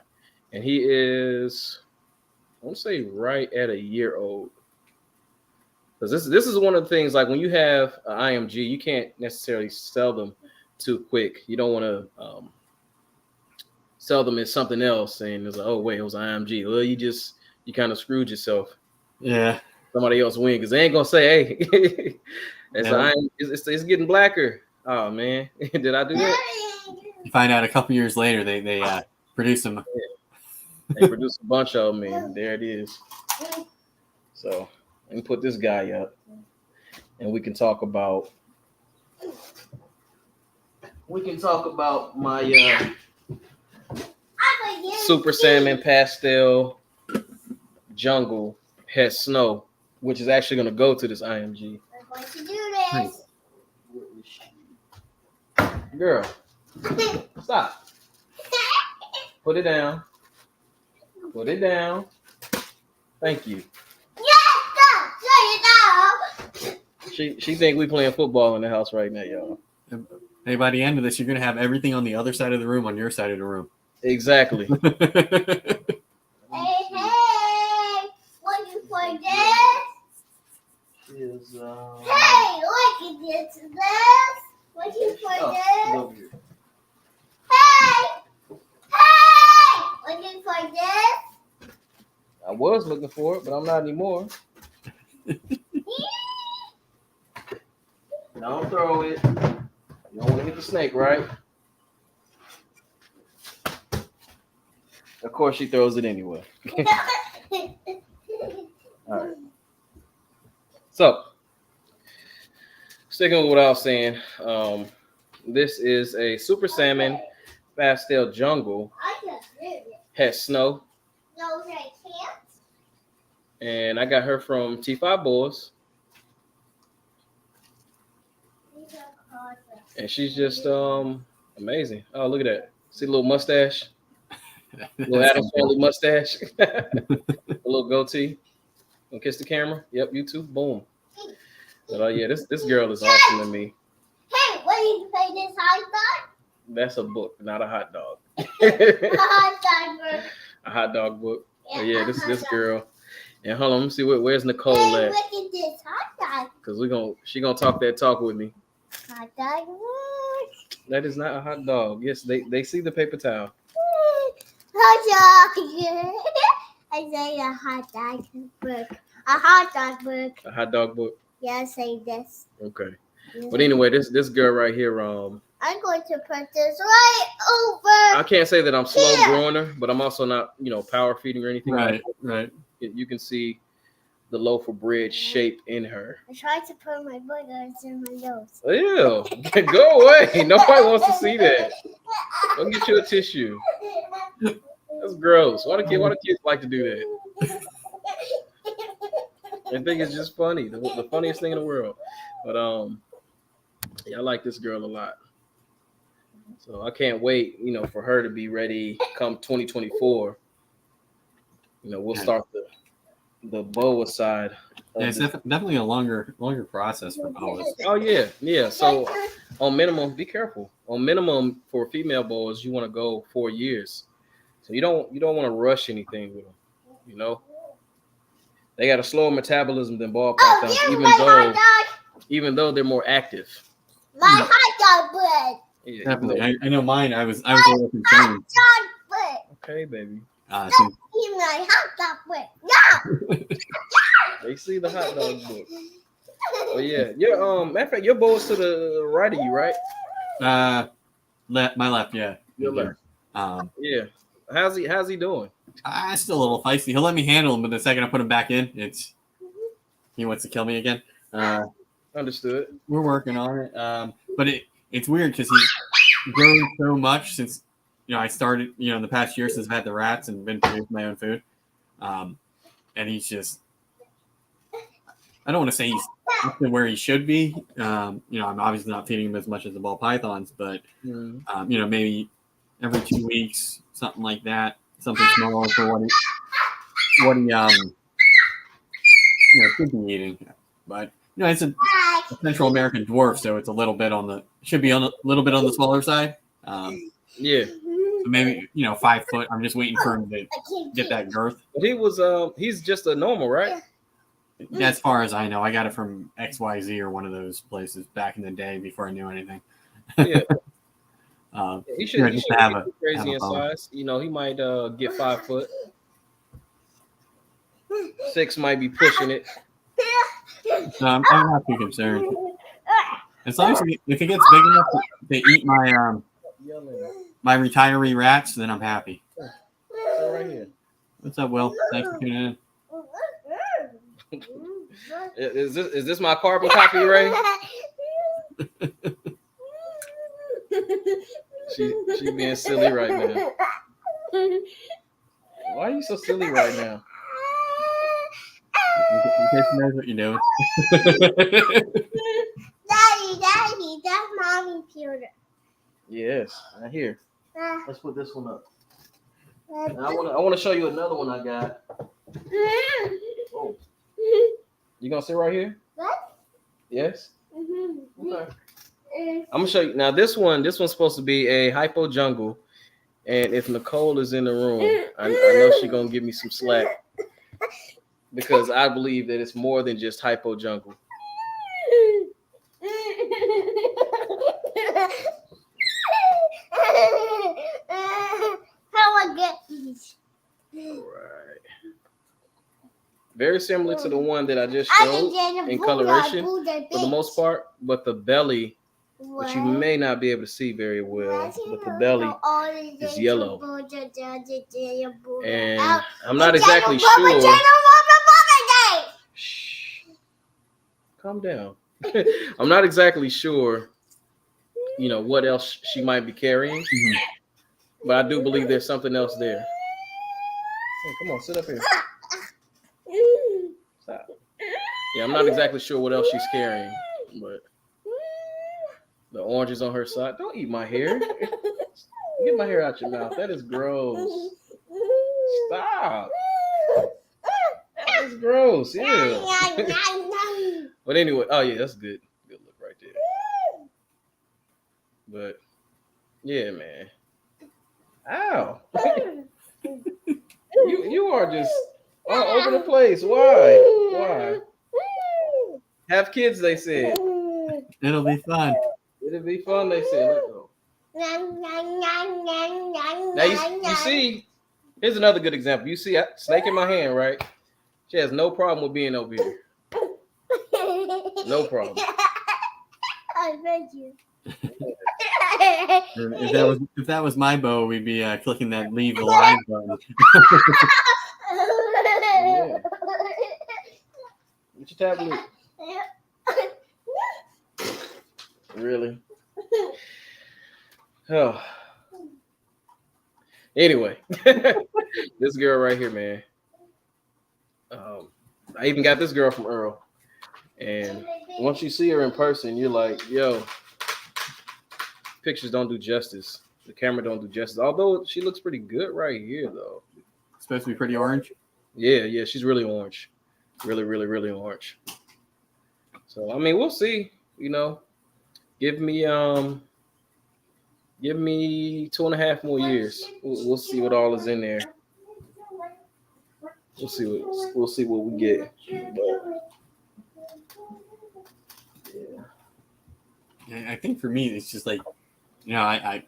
And he is, I want to say, right at a year old. Because this is one of the things, like when you have an IMG, you can't necessarily sell them too quick. You don't want to sell them as something else, and it's like, oh wait, it was IMG. Well, you kind of screwed yourself. Yeah. Somebody else win because they ain't gonna say, hey, it's getting blacker. Oh man, did I do that? You find out a couple years later they produce them. They produce a bunch of them, and there it is. So let me put this guy up, and we can talk about my Super Salmon Pastel Jungle Het Snow, which is actually going to go to this IMG. I'm going to do this. Girl, stop. Put it down. Put it down. Thank you. She think we playing football in the house right now, y'all. Hey, by the end of this, you're gonna have everything on the other side of the room on your side of the room. Exactly. Hey, what you for this? Hey, look at this. What you for this? Hey, what you for this? I was looking for it, but I'm not anymore. Don't throw it. You don't want to hit the snake, right? Of course, she throws it anyway. All right. So, sticking with what I was saying, this is a Super Salmon Pastel Jungle. Has snow. No, I can't. And I got her from T5 Boys. And she's just amazing. Oh, look at that. See a little mustache? Little Adam's Family mustache. A little goatee. And kiss the camera. Yep, you too. Boom. But yeah, this girl is awesome to me. Hey, what do you say this hot dog? That's a book, not a hot dog. A hot dog book. A hot dog book. But yeah, a this hot dog. girl. And hold on, let me see where's Nicole Hey, at. look at this hot dog. Because she gonna talk that talk with me. Hot dog book. That is not a hot dog. Yes, they see the paper towel. Hot dog. I say a hot dog book. A hot dog book. A hot dog book. Yeah, say this. Okay. But anyway, this girl right here, I'm going to put this right over. I can't say that I'm slow growing her, but I'm also not, power feeding or anything. Right, right. You can see the loaf of bread shape in her. I tried to put my boogers in my nose. Ew. Go away. Nobody wants to see that. Go get you a tissue. That's gross. Why do kids like to do that? I think it's just funny. The funniest thing in the world. But yeah, I like this girl a lot. So I can't wait, for her to be ready come 2024. We'll start the boa side. Yeah, it's definitely a longer process for boas. Oh yeah. So on minimum, be careful. On minimum for female boas, you want to go 4 years. So you don't want to rush anything with them. They got a slower metabolism than ball pythons, even though they're more active. My hot dog bread. Yeah, Definitely. I know mine. I was a little concerned. Hot dog bread. Okay, baby. Since Eat my hot dog bread. No. They see the hot dog book. Oh yeah. Matter of fact, your boy's to the right of you, right? my left, yeah. Your left. Yeah. How's he doing? Still a little feisty. He'll let me handle him, but the second I put him back in, he wants to kill me again. Understood. We're working on it. But it's weird because he's grown so much since I started, in the past year since I've had the rats and been producing my own food. And he's just, I don't want to say he's up to where he should be. I'm obviously not feeding him as much as the ball pythons, but maybe every 2 weeks, something like that, something smaller for what he should be eating. But it's a Central American dwarf, so it's a little bit should be a little bit on the smaller side. Yeah. So maybe 5 foot. I'm just waiting for him to get that girth. But he's just a normal, right? As far as I know, I got it from XYZ or one of those places back in the day before I knew anything. Yeah. He should just have be crazy in size. He might get 5 foot. 6 might be pushing it. So I'm not too concerned. As long as if it gets big enough to eat my retiree rats, then I'm happy. Right here. What's up, Will? Thanks for tuning in. Is this my carbon copy, Ray? She being silly right now. Why are you so silly right now? In case you knows what you're doing. Daddy, that's mommy's computer. Yes, right here. Let's put this one up. Now, I want to show you another one I got. Oh, you gonna sit right here? What? Yes. Okay. I'm gonna show you now. This one's supposed to be a hypo jungle, and if Nicole is in the room, I know she's gonna give me some slack because I believe that it's more than just hypo jungle. How I get these? All right. very similar to the one that I just showed in coloration for the most part, but the belly, which you may not be able to see very well, but the belly is yellow. And I'm not exactly sure. Shh, calm down. I'm not exactly sure, what else she might be carrying, but I do believe there's something else there. Hey, come on, sit up here. Stop. Yeah, I'm not exactly sure what else she's carrying, but the orange is on her side. Don't eat my hair. Get my hair out your mouth. That is gross. Stop. That's gross. Yeah. But anyway, oh yeah, that's good. Good look right there. But yeah, man. Ow. you are just all over the place. Why? Have kids, they said. It'll be fun. It'll be fun, they said. Let go. Now you see, here's another good example. You see a snake in my hand, right? She has no problem with being over here. No problem. I bet you. If that was my bow, we'd be clicking that leave the live button. Yeah. Get your tablet. Really? Oh. Anyway, this girl right here, man. I even got this girl from Earl. And once you see her in person, you're like, yo, pictures don't do justice. The camera don't do justice. Although she looks pretty good right here, though. Supposed to be pretty orange. Yeah, she's really orange. Really, really, really orange. So, I mean, we'll see. Give me 2.5 more years. We'll see what all is in there. We'll see what we get. But, yeah. I think for me, it's just like, I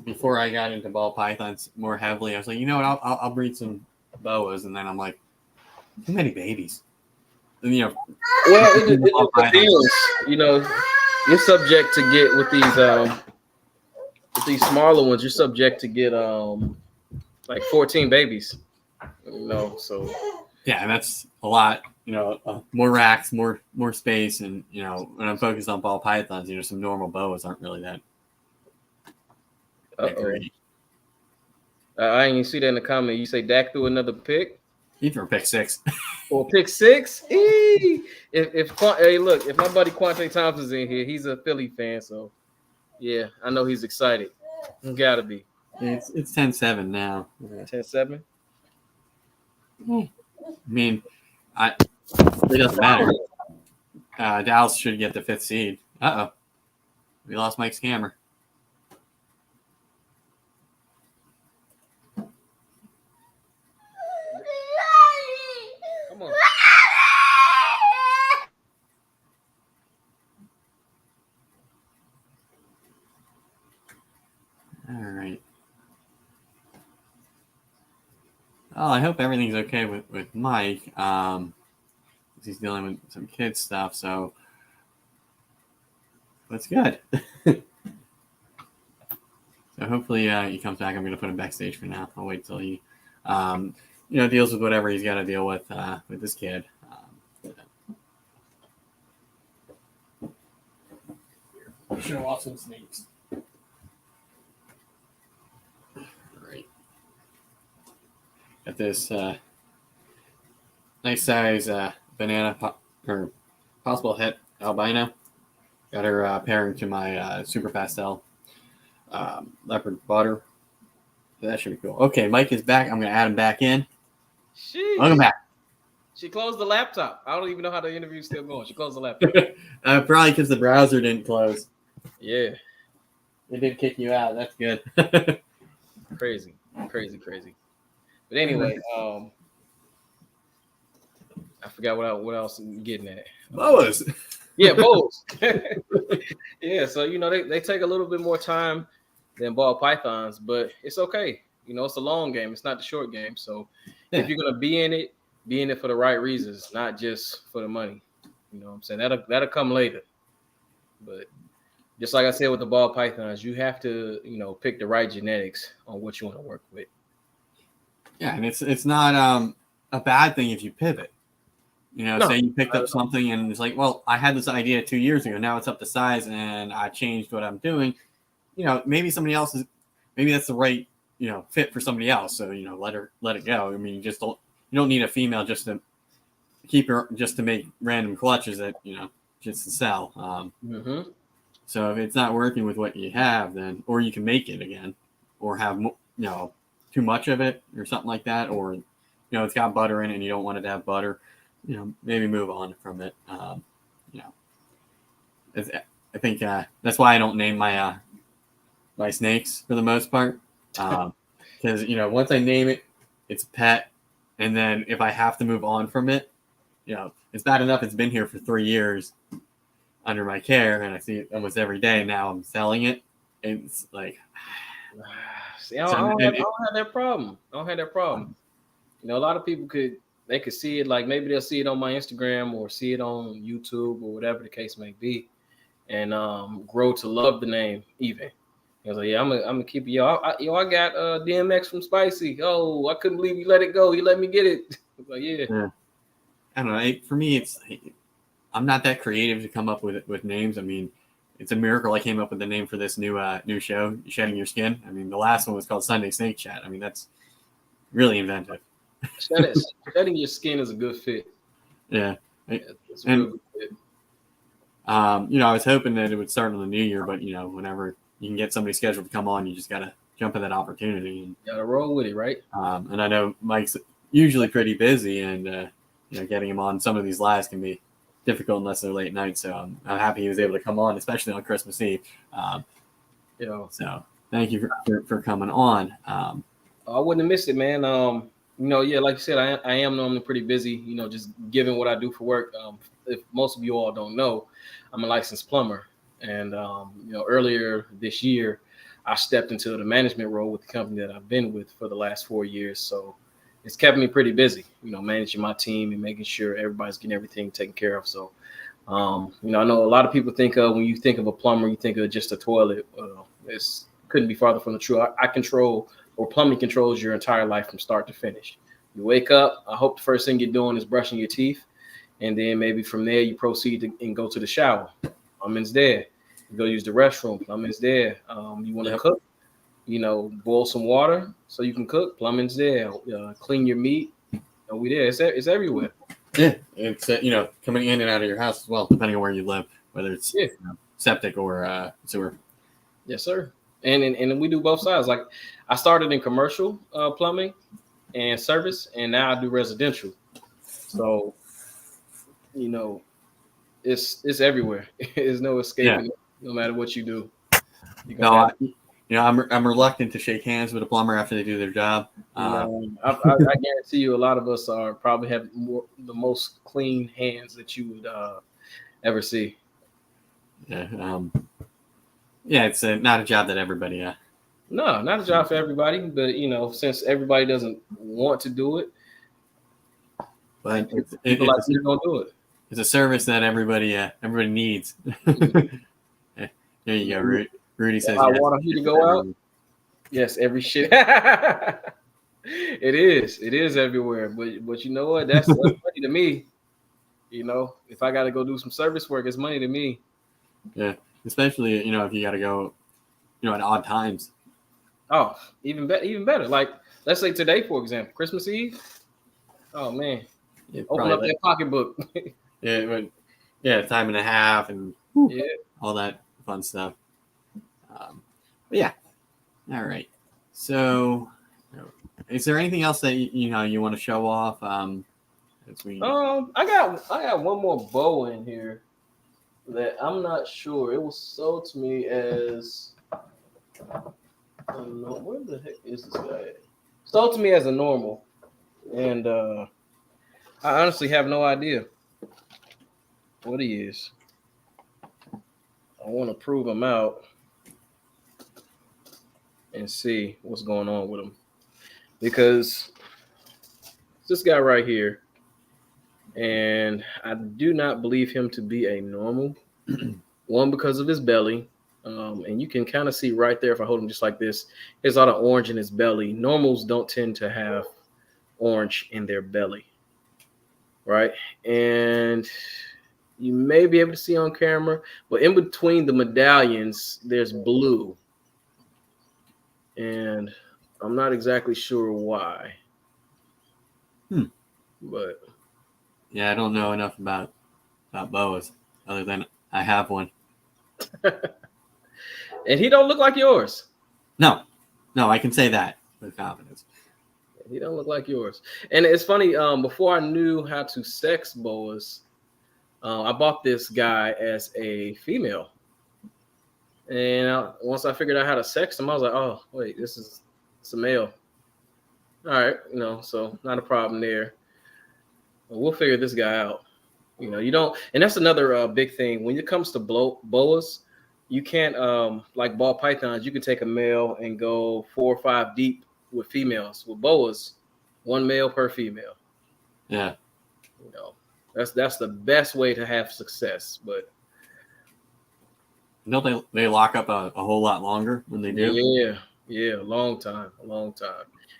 before I got into ball pythons more heavily, I was like, you know what, I'll breed some boas, and then I'm like, too many babies. And well, it depends. You're subject to get with these smaller ones. You're subject to get like 14 babies. So yeah, and that's a lot. More racks, more space, and when I'm focused on ball pythons, some normal boas aren't really that. Great. I didn't even see that in the comment. You say Dak threw another pick. He threw pick 6. Or pick 6. If my buddy Quante Thompson's in here, he's a Philly fan, so yeah, I know he's excited. Gotta be. It's 10-7 now. 10-7. I mean, it doesn't matter. Dallas should get the 5th seed. We lost Mike's camera. Come on. All right. Oh, I hope everything's okay with Mike. He's dealing with some kid stuff, so that's good. So hopefully he comes back. I'm going to put him backstage for now. I'll wait till he, deals with whatever he's got to deal with this kid. Show off some snakes. Got this nice size banana or possible het albino. Got her pairing to my super pastel leopard butter. So that should be cool. Okay, Mike is back. I'm going to add him back in. Welcome back. She closed the laptop. I don't even know how the interview's still going. She closed the laptop. Probably because the browser didn't close. Yeah. It did kick you out. That's good. Crazy. But anyway, I forgot what else I'm getting at. Boas. Yeah, boas. Yeah, so they take a little bit more time than ball pythons, but it's okay. It's a long game. It's not the short game. So if you're gonna be in it, be in it for the right reasons, not just for the money. You know what I'm saying? That'll come later. But just like I said with the ball pythons, you have to, pick the right genetics on what you want to work with. Yeah, and it's not a bad thing if you pivot. No, say you picked up something and it's like, well, I had this idea 2 years ago. Now it's up to size and I changed what I'm doing. Maybe somebody else maybe that's the right, fit for somebody else. So, let it go. I mean, you don't need a female just to keep her, just to make random clutches that, just to sell. So if it's not working with what you have, then, or you can make it again or have, too much of it or something like that. Or, it's got butter in it and you don't want it to have butter. Maybe move on from it. I think that's why I don't name my snakes for the most part. Because once I name it, it's a pet, and then if I have to move on from it, it's bad enough it's been here for 3 years under my care, and I see it almost every day. Now I'm selling it. It's like, see, I don't have that problem. I don't have that problem. A lot of people could see it, like maybe they'll see it on my Instagram or see it on YouTube or whatever the case may be, and grow to love the name even. I was like, yeah, I'm gonna keep it. I got DMX from Spicy. Oh, I couldn't believe you let it go. You let me get it. I was like, yeah. I don't know. For me, I'm not that creative to come up with names. I mean, it's a miracle I came up with the name for this new show, Shedding Your Skin. I mean, the last one was called Sunday Snake Chat. I mean, that's really inventive. Shedding Your Skin is a good fit. Yeah. It's a real good fit. I was hoping that it would start in the new year, but whenever you can get somebody scheduled to come on, you just gotta jump at that opportunity and gotta roll with it, right? And I know Mike's usually pretty busy, and getting him on some of these lives can be difficult unless they're late night. So I'm happy he was able to come on, especially on Christmas Eve. So thank you for coming on. I wouldn't have missed it, man. Yeah, like you said, I am normally pretty busy, just given what I do for work. If most of you all don't know, I'm a licensed plumber. And, earlier this year, I stepped into the management role with the company that I've been with for the last 4 years. So it's kept me pretty busy, managing my team and making sure everybody's getting everything taken care of. So, I know a lot of people think when you think of a plumber, you think of just a toilet. It couldn't be farther from the truth. I control, or plumbing controls, your entire life from start to finish. You wake up, I hope the first thing you're doing is brushing your teeth. And then maybe from there, you proceed and go to the shower. Plumbing's there. You go use the restroom. Plumbing's there. You want to cook, boil some water so you can cook. Plumbing's there. Clean your meat. We there. It's everywhere. Yeah, it's coming in and out of your house as well, depending on where you live, whether it's septic or sewer. Yes, sir. And we do both sides. Like I started in commercial plumbing and service, and now I do residential. So, it's everywhere. There's no escaping it, no matter what you do. I'm reluctant to shake hands with a plumber after they do their job. I guarantee you, a lot of us probably have the most clean hands that you would ever see. Yeah, it's not a job that everybody. No, not a job for everybody, but since everybody doesn't want to do it, but people like you gonna do it. It's a service that everybody needs. There you go, Rudy says. I want you to go out. Yes, every shit. It is everywhere. But you know what? That's money to me. If I got to go do some service work, it's money to me. Yeah, especially if you got to go, at odd times. Oh, even better. Like let's say today, for example, Christmas Eve. Oh man, open up that pocketbook. Time and a half and all that fun stuff. But yeah, all right. So, is there anything else that you want to show off? I got one more bow in here that I'm not sure. It was sold to me as I don't know where the heck is this guy at? Sold to me as a normal, and I honestly have no idea what he is. I want to prove him out and see what's going on with him, because this guy right here, and I do not believe him to be a normal. One, because of his belly, and you can kind of see right there if I hold him just like this. There's a lot of orange in his belly. Normals don't tend to have orange in their belly, right? And you may be able to see on camera, but in between the medallions, there's blue, and I'm not exactly sure why. But Yeah, I don't know enough about boas other than I have one. and he don't look like yours. No, I can say that with confidence. He don't look like yours. And it's funny. Before I knew how to sex boas, I bought this guy as a female. And once I figured out how to sex him, I was like, oh wait, it's a male. All right, so not a problem there. We'll figure this guy out. You don't, and that's another big thing when it comes to boas. You can't like ball pythons. You can take a male and go 4 or 5 deep with females. With boas, 1 male per female. Yeah, that's the best way to have success. But don't they lock up a whole lot longer when they do? Yeah, a long time. And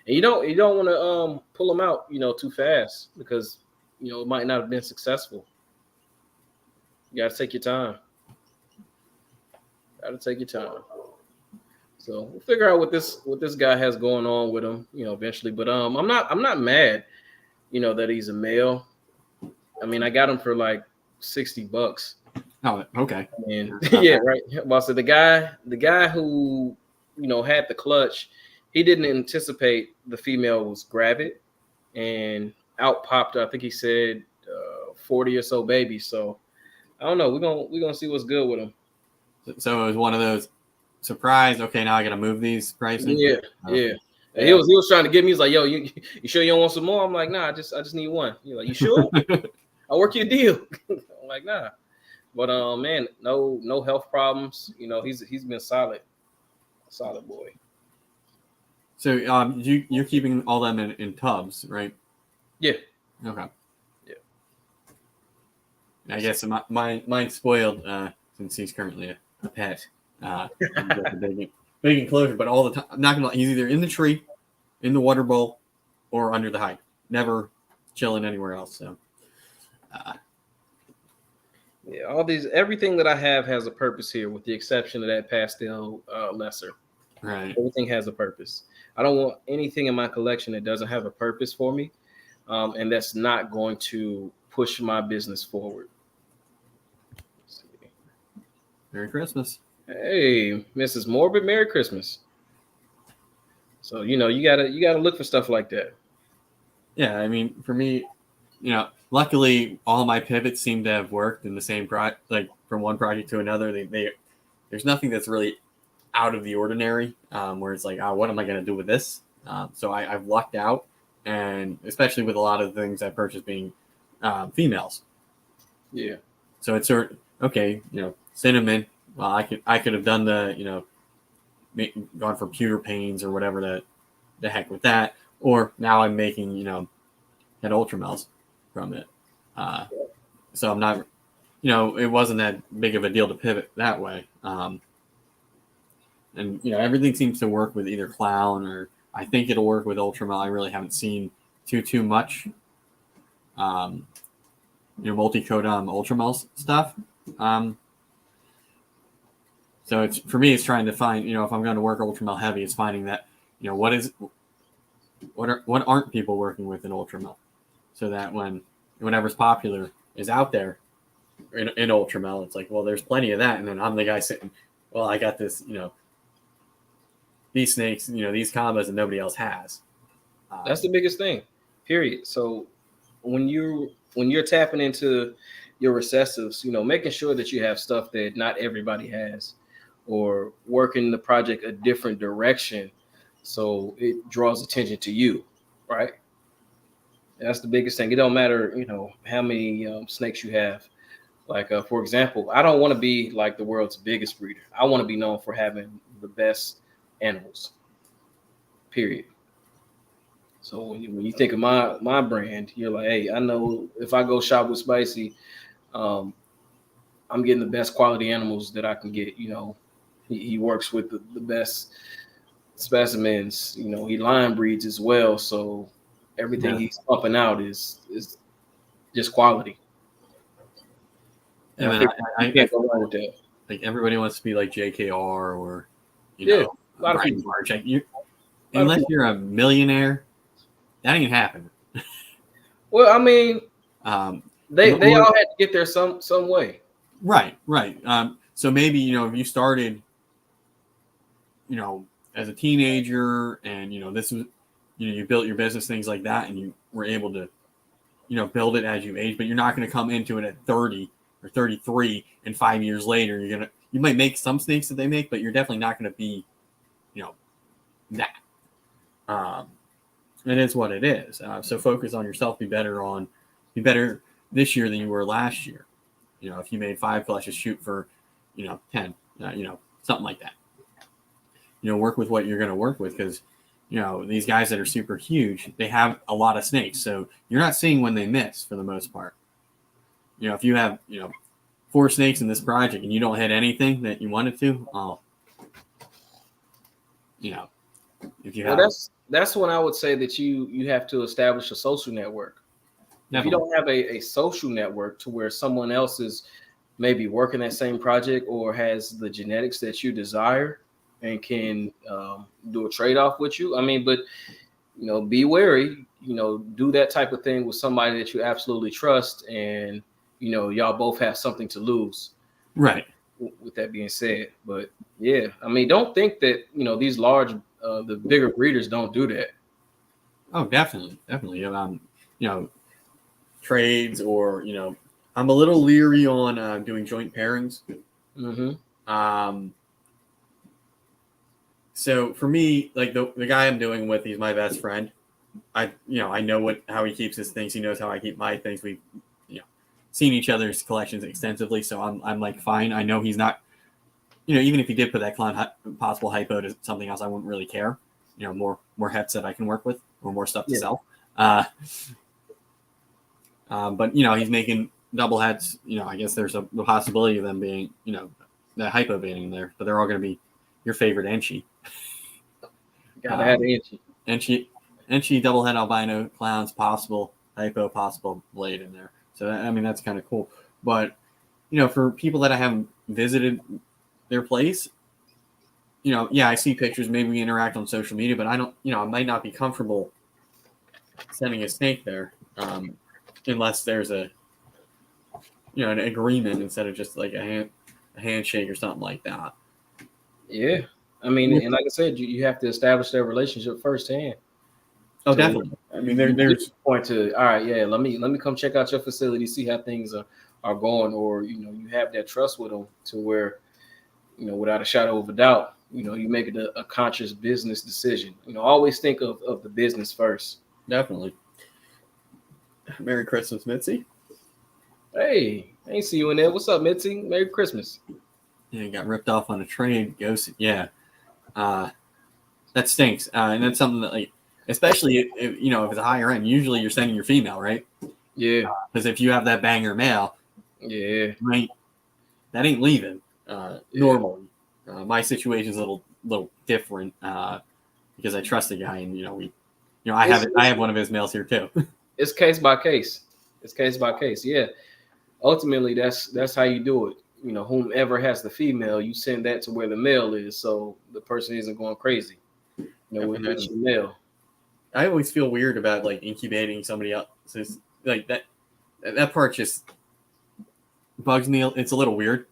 you don't want to pull them out, too fast because it might not have been successful. You got to take your time. So we'll figure out what this guy has going on with him, eventually. But I'm not mad, that he's a male. I mean, I got him for like $60. Oh, okay. And yeah, right. Well, so the guy who had the clutch, he didn't anticipate the female was gravid, and out popped, I think he said 40 or so babies. So I don't know. We're gonna see what's good with him. So it was one of those surprise. Okay, now I got to move these pricing. Yeah. He was trying to get me. He's like, "Yo, you sure you don't want some more?" I'm like, "Nah, I just need one." He's like, "You sure?" I'll work you a deal. I'm like, "Nah." But man, no health problems. He's been solid boy. So you're keeping all them in tubs, right? Yeah. Okay. Yeah. I guess mine's spoiled since he's currently a pet. Big enclosure, but all the time. I'm not gonna lie, he's either in the tree, in the water bowl, or under the hike. Never chilling anywhere else. So. Yeah, everything that I have has a purpose here, with the exception of that pastel lesser. Right. Everything has a purpose. I don't want anything in my collection that doesn't have a purpose for me, and that's not going to push my business forward. Let's see. Merry Christmas. Hey, Mrs. Morbid, Merry Christmas. So you gotta look for stuff like that. Yeah, I mean, for me, luckily all my pivots seem to have worked in the same project, like from one project to another. There's nothing that's really out of the ordinary, where it's like, what am I going to do with this? So I've lucked out, and especially with a lot of the things I purchased being females. Yeah. So it's okay, cinnamon. Well, I could have done the, gone for pewter panes or whatever the heck with that. Or now I'm making, head ultramels from it. So I'm not, it wasn't that big of a deal to pivot that way. And, everything seems to work with either clown, or I think it'll work with ultramel. I really haven't seen too much, multi-codon ultramels stuff. So for me, it's trying to find, if I'm going to work ultramel heavy, it's finding that, what aren't people working with in ultramel, so that whatever's popular is out there in ultramel, it's like, well, there's plenty of that, and then I'm the guy sitting, well, I got this, these snakes, these combos that nobody else has. That's the biggest thing, period. So when you're tapping into your recessives, making sure that you have stuff that not everybody has, or working the project a different direction so it draws attention to you, right? That's the biggest thing. It don't matter, how many snakes you have. Like, for example, I don't want to be like the world's biggest breeder. I want to be known for having the best animals, period. So when you think of my brand, you're like, hey, I know if I go shop with Spicy, I'm getting the best quality animals that I can get. He works with the best specimens. He line breeds as well. So everything Yeah. he's pumping out is just quality. And Yeah, I man, think you can't go wrong with that. like everybody wants to be like JKR or Yeah, a lot of Brian people. March. Like A lot of unless people. you're a millionaire, that ain't happening. Well, I mean, Um, they or- all had to get there some way. right. So maybe if you started, as a teenager, and this was, you built your business, things like that, and you were able to, build it as you age. But you're not going to come into it at 30 or 33, and 5 years later, you might make some snakes that they make, but you're definitely not going to be, that. Um, it is what it is. So focus on yourself. Be better this year than you were last year. If you made 5 flushes, shoot for, 10. Something like that. Work with what you're going to work with, because these guys that are super huge, they have a lot of snakes, so you're not seeing when they miss for the most part. If you have 4 snakes in this project and you don't hit anything that you wanted to, if you have, that's when I would say that you have to establish a social network. If you don't have a social network to where someone else is maybe working that same project or has the genetics that you desire and can do a trade-off with you. I mean, but be wary. Do that type of thing with somebody that you absolutely trust, and y'all both have something to lose. right. With that being said, but yeah, I mean, don't think that these large, the bigger breeders don't do that. Oh, definitely. Trades, or I'm a little leery on doing joint pairings. Mm-hmm. So for me, like the guy I'm doing with, he's my best friend. I know how he keeps his things. He knows how I keep my things. We've seen each other's collections extensively, so I'm like fine. I know he's not. Even if he did put that clown possible hypo to something else, I wouldn't really care. More heads that I can work with, or more stuff to sell. But he's making double heads. I guess there's the possibility of them being, that hypo being in there, but they're all going to be your favorite Enchi. Gotta have Enchi. Enchi double head albino clowns, possible hypo, possible blade in there. So I mean, that's kind of cool. But for people that I haven't visited their place, I see pictures. Maybe we interact on social media, but I don't. I might not be comfortable sending a snake there. Unless there's an agreement instead of just like a handshake or something like that. Yeah, I mean, and like I said, you have to establish that relationship firsthand. Oh, definitely. I mean, there's point to all right. Yeah, let me come check out your facility, see how things are going, or you have that trust with them to where without a shadow of a doubt, you make it a conscious business decision. Always think of the business first. Definitely. Merry Christmas, Mitzi. Hey, I ain't see you in there. What's up, Mitzi? Merry Christmas. Yeah, you got ripped off on a trade. Ghost. Yeah. That stinks. And that's something that, like, especially if it's a higher end, usually you're sending your female, right? Yeah. Because if you have that banger male, yeah, that ain't leaving normally. My situation's a little different because I trust the guy, and I have one of his males here too. It's case by case. Yeah. Ultimately, that's how you do it. Whomever has the female, you send that to where the male is, so the person isn't going crazy. With your male. I always feel weird about like incubating somebody else. Like that part just bugs me. It's a little weird.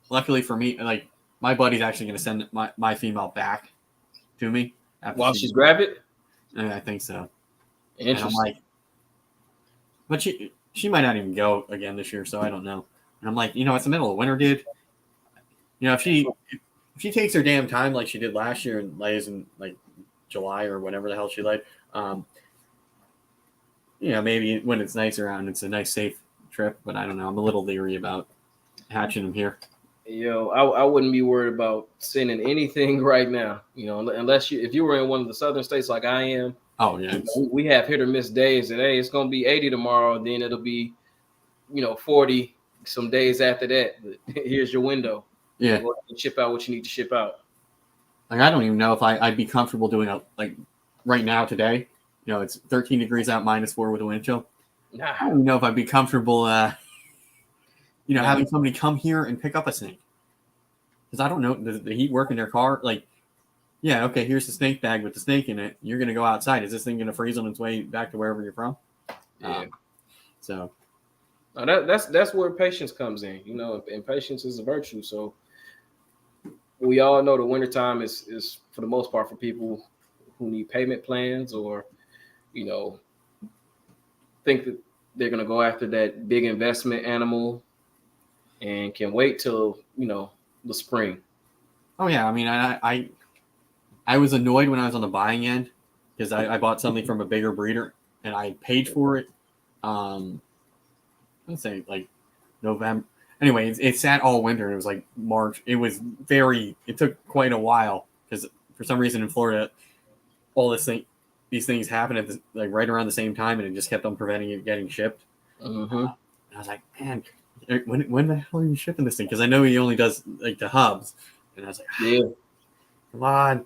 Luckily for me, like my buddy's actually going to send my female back to me while she's grabbed it. I think so. Interesting. And I'm like, but she might not even go again this year, so I don't know. And I'm like, it's the middle of winter, dude. If she takes her damn time like she did last year and lays in like July or whenever the hell she laid, maybe when it's nicer out and it's a nice safe trip. But I don't know. I'm a little leery about hatching them here. I wouldn't be worried about sending anything right now. Unless if you were in one of the southern states like I am. Oh yeah, We have hit or miss days. And hey, it's gonna be 80 tomorrow. Then it'll be 40 some days after that. But here's your window. Yeah. Go ahead and ship out what you need to ship out. Like I don't even know if I'd be comfortable doing like right now today. It's 13 degrees out, -4 with a wind chill. Nah. I don't even know if I'd be comfortable, having somebody come here and pick up a snake. Because I don't know, does the heat work in their car? Like, yeah, okay, here's the snake bag with the snake in it. You're going to go outside. Is this thing going to freeze on its way back to wherever you're from? Yeah. So that's where patience comes in, and patience is a virtue. So we all know the wintertime is for the most part for people who need payment plans or, think that they're going to go after that big investment animal and can wait till, the spring. Oh yeah. I mean, I was annoyed when I was on the buying end because I bought something from a bigger breeder and I paid for it. Let's say like November. Anyway, it sat all winter. It was like March. It took quite a while because for some reason in Florida, these things happen at like right around the same time, and it just kept on preventing it getting shipped. Mm-hmm. I was like, man, when the hell are you shipping this thing? Because I know he only does like the hubs, and I was like, Yeah, come on.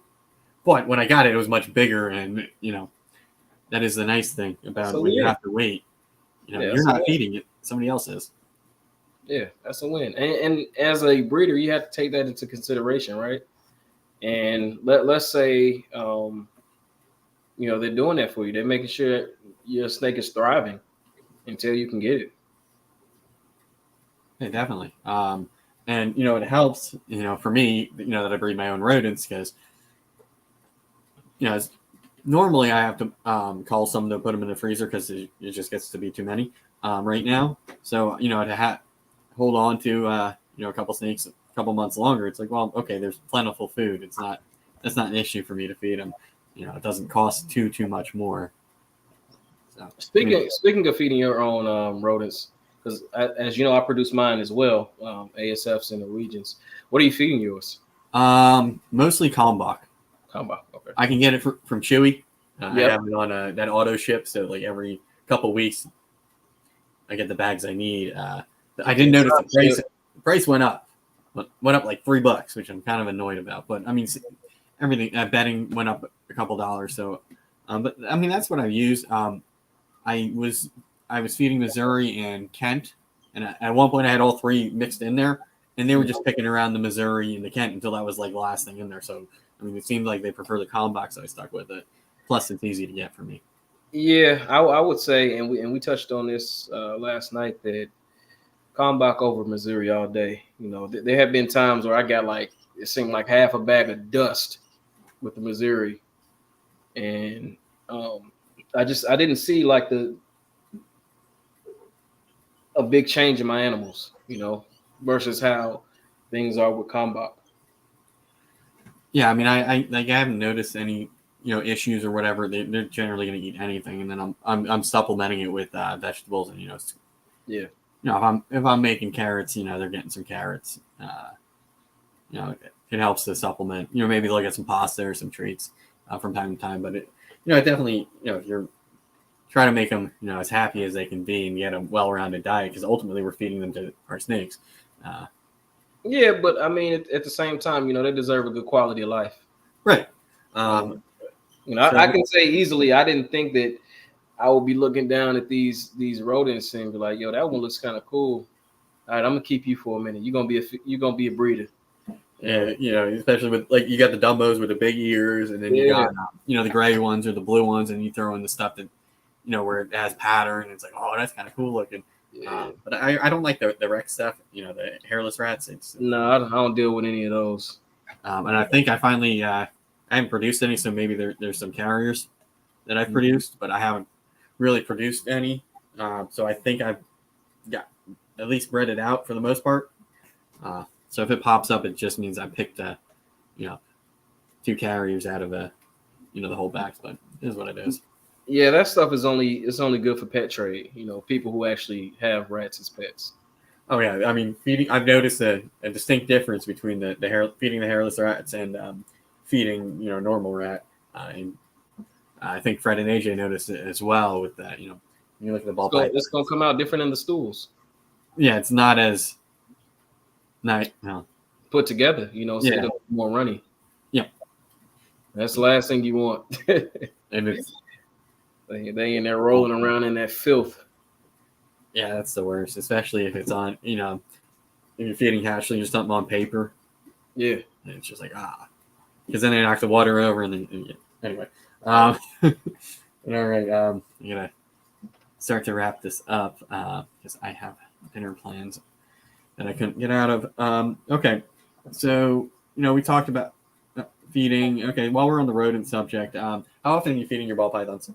But when I got it, it was much bigger, and that is the nice thing about when you have to wait. You're not feeding it; somebody else is. Yeah, that's a win. And as a breeder, you have to take that into consideration, right? And let's say, they're doing that for you. They're making sure your snake is thriving until you can get it. Yeah, definitely. And it helps, for me, that I breed my own rodents because, normally I have to call someone to put them in the freezer because it just gets to be too many right now. So, to hold on to, a couple snakes a couple months longer, it's like, well, okay, there's plentiful food. That's not an issue for me to feed them. It doesn't cost too much more. So, Speaking of feeding your own rodents, because as you know, I produce mine as well, ASFs in the regions. What are you feeding yours? Mostly Kalmbach. Kalmbach, okay. I can get it from Chewy. Yep. I have it on that auto ship, so like every couple weeks, I get the bags I need. I didn't notice the price went up like $3, which I'm kind of annoyed about. But I mean, everything bedding went up a couple dollars. So, but I mean that's what I use. I was feeding Missouri and Kent, and at one point I had all three mixed in there, and they were just picking around the Missouri and the Kent until that was like the last thing in there. So I mean, it seemed like they prefer the Kalmbach, so I stuck with it. Plus, it's easy to get for me. Yeah, I would say, and we touched on this last night, that Kalmbach over Missouri all day. There have been times where I got it seemed like half a bag of dust with the Missouri, and I didn't see like a big change in my animals, versus how things are with Kalmbach. Yeah, I mean, I haven't noticed any issues or whatever. They're generally going to eat anything, and then I'm supplementing it with vegetables, and yeah. If I'm making carrots, they're getting some carrots. It helps to supplement. Maybe they'll get some pasta or some treats from time to time. But it definitely, if you're trying to make them, as happy as they can be and get a well-rounded diet, because ultimately we're feeding them to our snakes. Yeah, but I mean, at the same time, they deserve a good quality of life. Right. I can say easily, I didn't think that I would be looking down at these rodents and be like, yo, that one looks kind of cool. All right, I'm gonna keep you for a minute. You're gonna be a breeder. Yeah, especially with you got the Dumbos with the big ears, and then you got the gray ones or the blue ones, and you throw in the stuff that where it has pattern. It's like, oh, that's kind of cool looking. Yeah. But I don't like the Rex stuff. The hairless rats. No, I don't deal with any of those. And I think I finally I haven't produced any, so maybe there's some carriers that I've produced, but I haven't really produced any. So I think I've got at least bred it out for the most part. So if it pops up, it just means I picked 2 carriers out of the whole backs, but it is what it is. Yeah, that stuff is only good for pet trade. People who actually have rats as pets. Oh yeah, I mean feeding. I've noticed a distinct difference between the feeding the hairless rats and feeding normal rat. And I think Fred and AJ noticed it as well with that. When you look at the ball pipe. It's gonna come out different in the stools. Yeah, it's not as no. Put together, so Yeah. it'll be more runny. Yeah. That's the last thing you want. And it's they in there rolling around in that filth. yeah, that's the worst, especially if it's on if you're feeding hatchlings or something on paper. Yeah. And it's just like because then they knock the water over and then yeah. Anyway. All right. I'm gonna start to wrap this up because I have dinner plans that I couldn't get out of. Okay, so we talked about feeding. Okay, while we're on the rodent subject, how often are you feeding your ball pythons?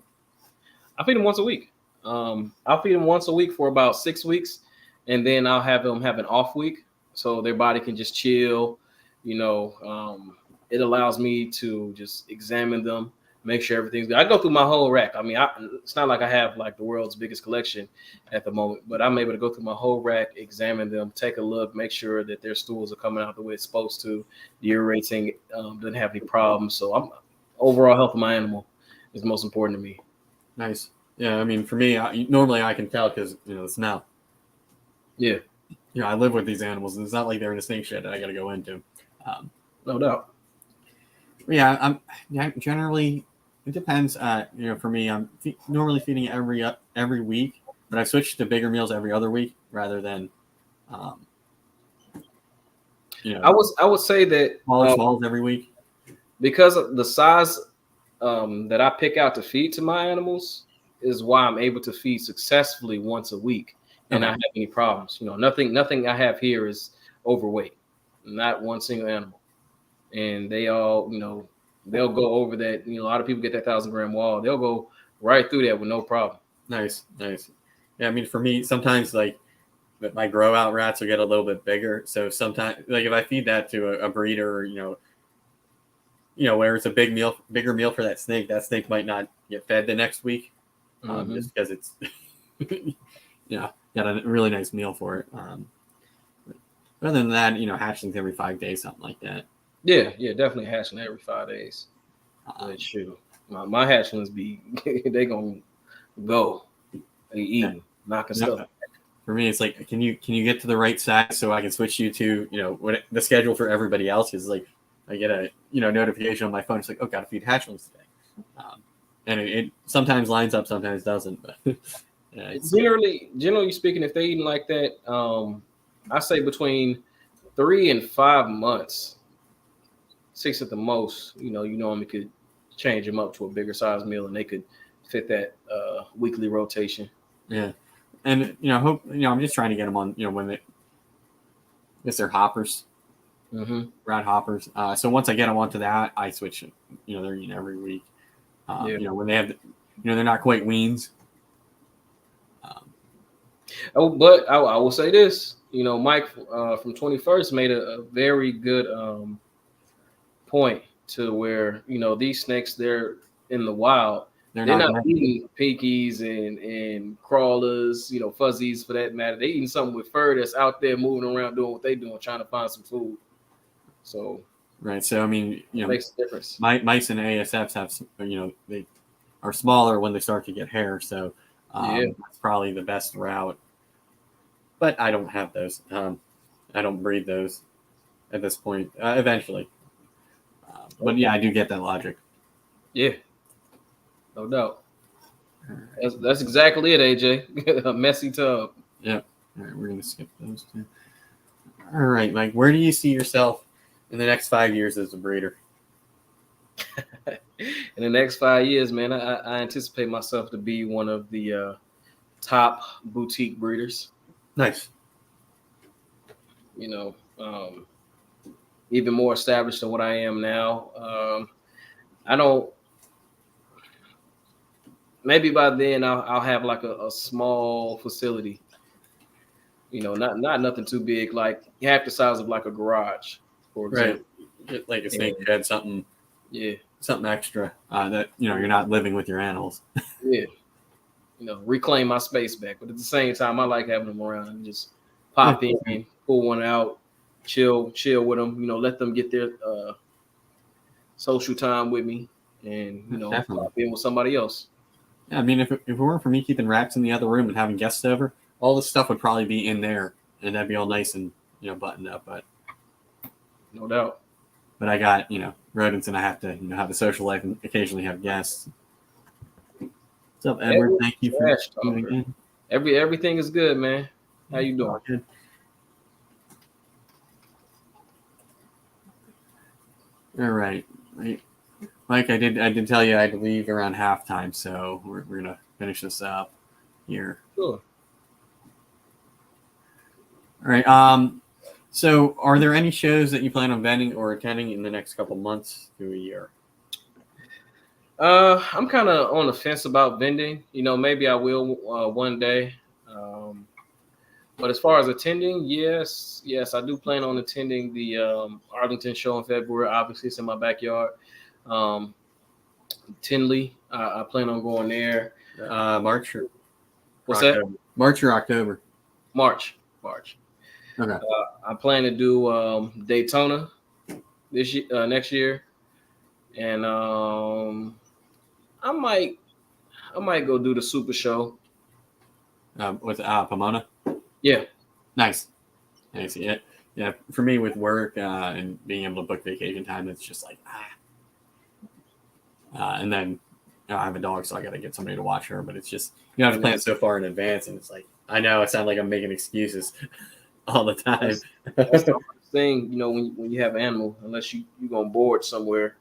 I feed them once a week. I'll feed them once a week for about 6 weeks, and then I'll have them have an off week so their body can just chill. It allows me to just examine them, make sure everything's good. I go through my whole rack. I mean, it's not like I have like the world's biggest collection at the moment, but I'm able to go through my whole rack, examine them, take a look, make sure that their stools are coming out the way it's supposed to, the urinating doesn't have any problems. So overall health of my animal is most important to me. Nice. Yeah, I mean, for me, normally I can tell because the smell. Yeah. I live with these animals, and it's not like they're in a snake shed that I got to go into. No doubt. Yeah, generally it depends. For me, I'm normally feeding every week, but I switched to bigger meals every other week rather than, I would say that smalls every week because of the size that I pick out to feed to my animals is why I'm able to feed successfully once a week and not have any problems. Nothing I have here is overweight, not one single animal. And they all, they'll go over that. A lot of people get that 1,000-gram wall. They'll go right through that with no problem. Nice. Yeah, I mean, for me, sometimes like my grow out rats will get a little bit bigger. So sometimes, like if I feed that to a breeder, where it's a bigger meal for that snake might not get fed the next week, just because it's, got a really nice meal for it. Other than that, hatchlings every 5 days, something like that. Yeah, definitely hatching every 5 days. Shoot, my hatchlings they gonna go, they eating, knocking stuff. For me, it's like, can you get to the right size so I can switch you to what the schedule for everybody else is like. I get a notification on my phone. It's like, oh, gotta feed hatchlings today, and it sometimes lines up, sometimes doesn't. But generally speaking, if they're eating like that, I say between 3 and 5 months. 6 at the most, you normally could change them up to a bigger size meal and they could fit that weekly rotation. Yeah. And, I'm just trying to get them on, when they're hoppers, rat hoppers. So once I get them onto that, I switch, they're eating every week. When they have, they're not quite weans. But I will say this, Mike from 21st made a very good point to where these snakes, they're in the wild, they're not eating pinkies and crawlers, fuzzies for that matter. They're eating something with fur that's out there moving around doing what they're doing, trying to find some food. So right, so I mean, it makes a difference. Mice and ASFs have they are smaller when they start to get hair, so that's probably the best route. But I don't have those. I don't breed those at this point. Eventually. But yeah, I do get that logic. Yeah, no doubt. That's exactly it, AJ. A messy tub. Yeah. All right, we're gonna skip those two. All right, Mike. Where do you see yourself in the next 5 years as a breeder? In the next 5 years, man, I anticipate myself to be one of the top boutique breeders. Nice. Even more established than what I am now. I don't. Maybe by then I'll have like a small facility. Not nothing too big, like half the size of like a garage, for example. Right. Like a snake shed, something. Yeah. Something extra that you're not living with your animals. Yeah. Reclaim my space back, but at the same time, I like having them around and just pop in, pull one out, chill with them. Let them get their social time with me, and Definitely. pop in with somebody else. Yeah, I mean, if it weren't for me keeping racks in the other room and having guests over, all this stuff would probably be in there, and that'd be all nice and buttoned up. But No doubt. But I got rodents, and I have to have a social life and occasionally have guests. What's up, Edward? Thank you for tuning in. Everything is good, man. How you doing? Good. All right, Mike. I did tell you I had to leave around halftime, so we're gonna finish this up here. Sure. All right. So, are there any shows that you plan on vending or attending in the next couple months to a year? I'm kind of on the fence about vending. Maybe I will one day. But as far as attending, yes, I do plan on attending the Arlington show in February. Obviously, it's in my backyard. Tinley, I plan on going there. March or what's October? that? March or October? March. Okay. I plan to do Daytona this year, next year, and I might go do the Super Show. With Pomona? Yeah. Nice. Yeah. For me, with work and being able to book vacation time, it's just like and then I have a dog, so I got to get somebody to watch her. But it's just you have to plan so far in advance, and it's like I know it sounds like I'm making excuses all the time. That's the thing, when you have an animal, unless you're gonna board somewhere.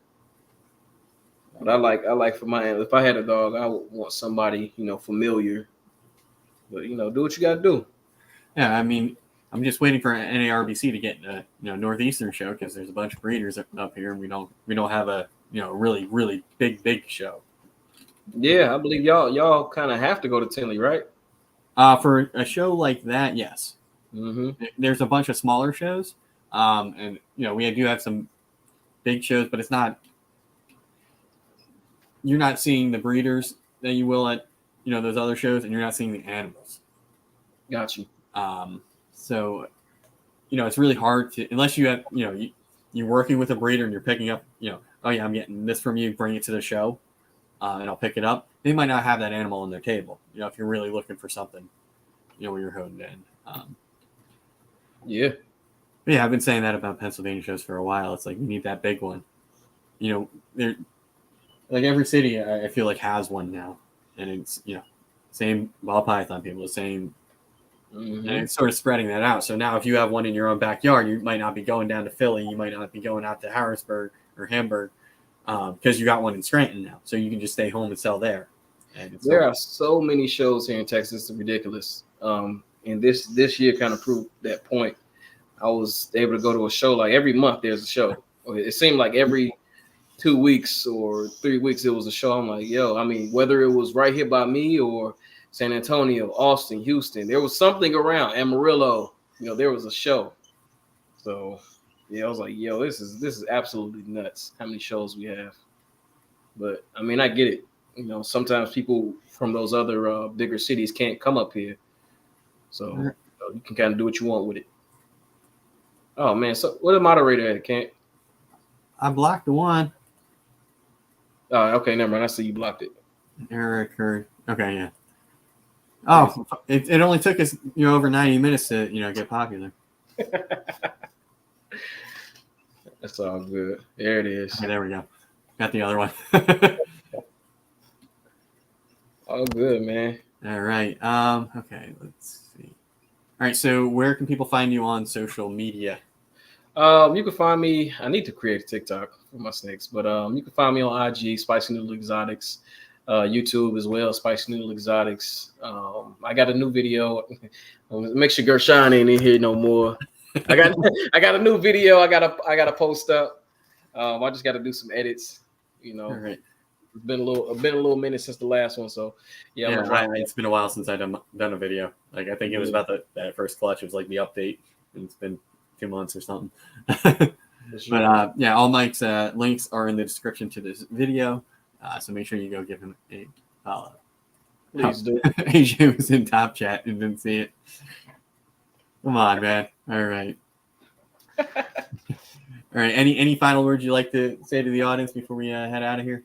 But I like for my animal. If I had a dog, I would want somebody familiar. But do what you gotta do. Yeah, I mean, I'm just waiting for NARBC to get Northeastern show because there's a bunch of breeders up here, and we don't have a really really big show. Yeah, I believe y'all kind of have to go to Tinley, right? For a show like that, yes. Mm-hmm. There's a bunch of smaller shows, and we do have some big shows, but it's not. You're not seeing the breeders that you will at those other shows, and you're not seeing the animals. Got you. So, it's really hard to unless you have you're working with a breeder and you're picking up oh yeah, I'm getting this from you, bring it to the show, and I'll pick it up. They might not have that animal on their table. If you're really looking for something, where you're honed in. Yeah. Yeah, I've been saying that about Pennsylvania shows for a while. It's like we need that big one. They're like every city I feel like has one now, and it's same ball python people, the same. Mm-hmm. And it's sort of spreading that out. So now if you have one in your own backyard, you might not be going down to Philly. You might not be going out to Harrisburg or Hamburg because you got one in Scranton now. So you can just stay home and sell there. And there are so many shows here in Texas. It's ridiculous. And this year kind of proved that point. I was able to go to a show like every month there's a show. It seemed like every 2 weeks or 3 weeks it was a show. I'm like, I mean, whether it was right here by me or San Antonio, Austin, Houston, there was something around Amarillo. There was a show. So I was like, this is absolutely nuts how many shows we have. But I mean, I get it. Sometimes people from those other bigger cities can't come up here. So you can kind of do what you want with it. Oh man, so what the moderator at, Kent? I blocked the one. Oh, okay, never mind. I see you blocked it. Eric or okay, yeah. Oh, it only took us over 90 minutes to get popular. That's all good. There it is. Okay, there we go. Got the other one. All good, man. All right. Okay, let's see. All right, so where can people find you on social media? You can find me. I need to create a TikTok for my snakes, but you can find me on IG, Spicy Noodle Exotics, YouTube as well, Spicy Noodle Exotics. I got a new video. Make sure Gershon ain't in here no more. I got a new video. I gotta post up. I just got to do some edits. All right. It's been a little minute since the last one, so yeah. It's been a while since I've done a video. Like I think it was about that first clutch. It was like the update, and it's been 2 months or something. But all Mike's links are in the description to this video, so make sure you go give him a follow. Please do. AJ was in top chat and didn't see it. Come on, man. All right. All right. Any final words you'd like to say to the audience before we head out of here?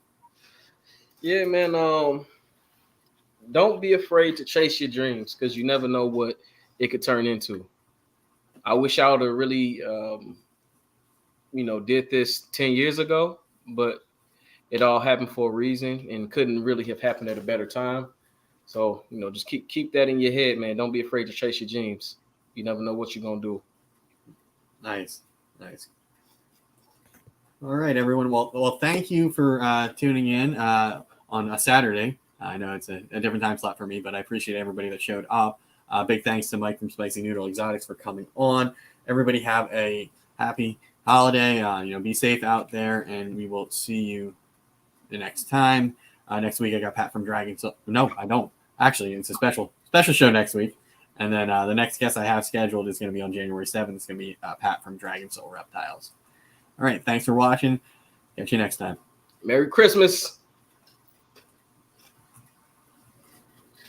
Yeah, man. Don't be afraid to chase your dreams because you never know what it could turn into. I wish I would have really, did this 10 years ago, but it all happened for a reason and couldn't really have happened at a better time. So, just keep that in your head, man. Don't be afraid to chase your dreams. You never know what you're gonna do. Nice. All right, everyone. Well, thank you for tuning in on a Saturday. I know it's a different time slot for me, but I appreciate everybody that showed up. Big thanks to Mike from Spicy Noodle Exotics for coming on. Everybody have a happy holiday. Be safe out there, and we will see you the next time. Next week, I got Pat from Dragon. So no, I don't. Actually, it's a special show next week. And then the next guest I have scheduled is going to be on January 7th. It's going to be Pat from Dragon Soul Reptiles. All right. Thanks for watching. Catch you next time. Merry Christmas.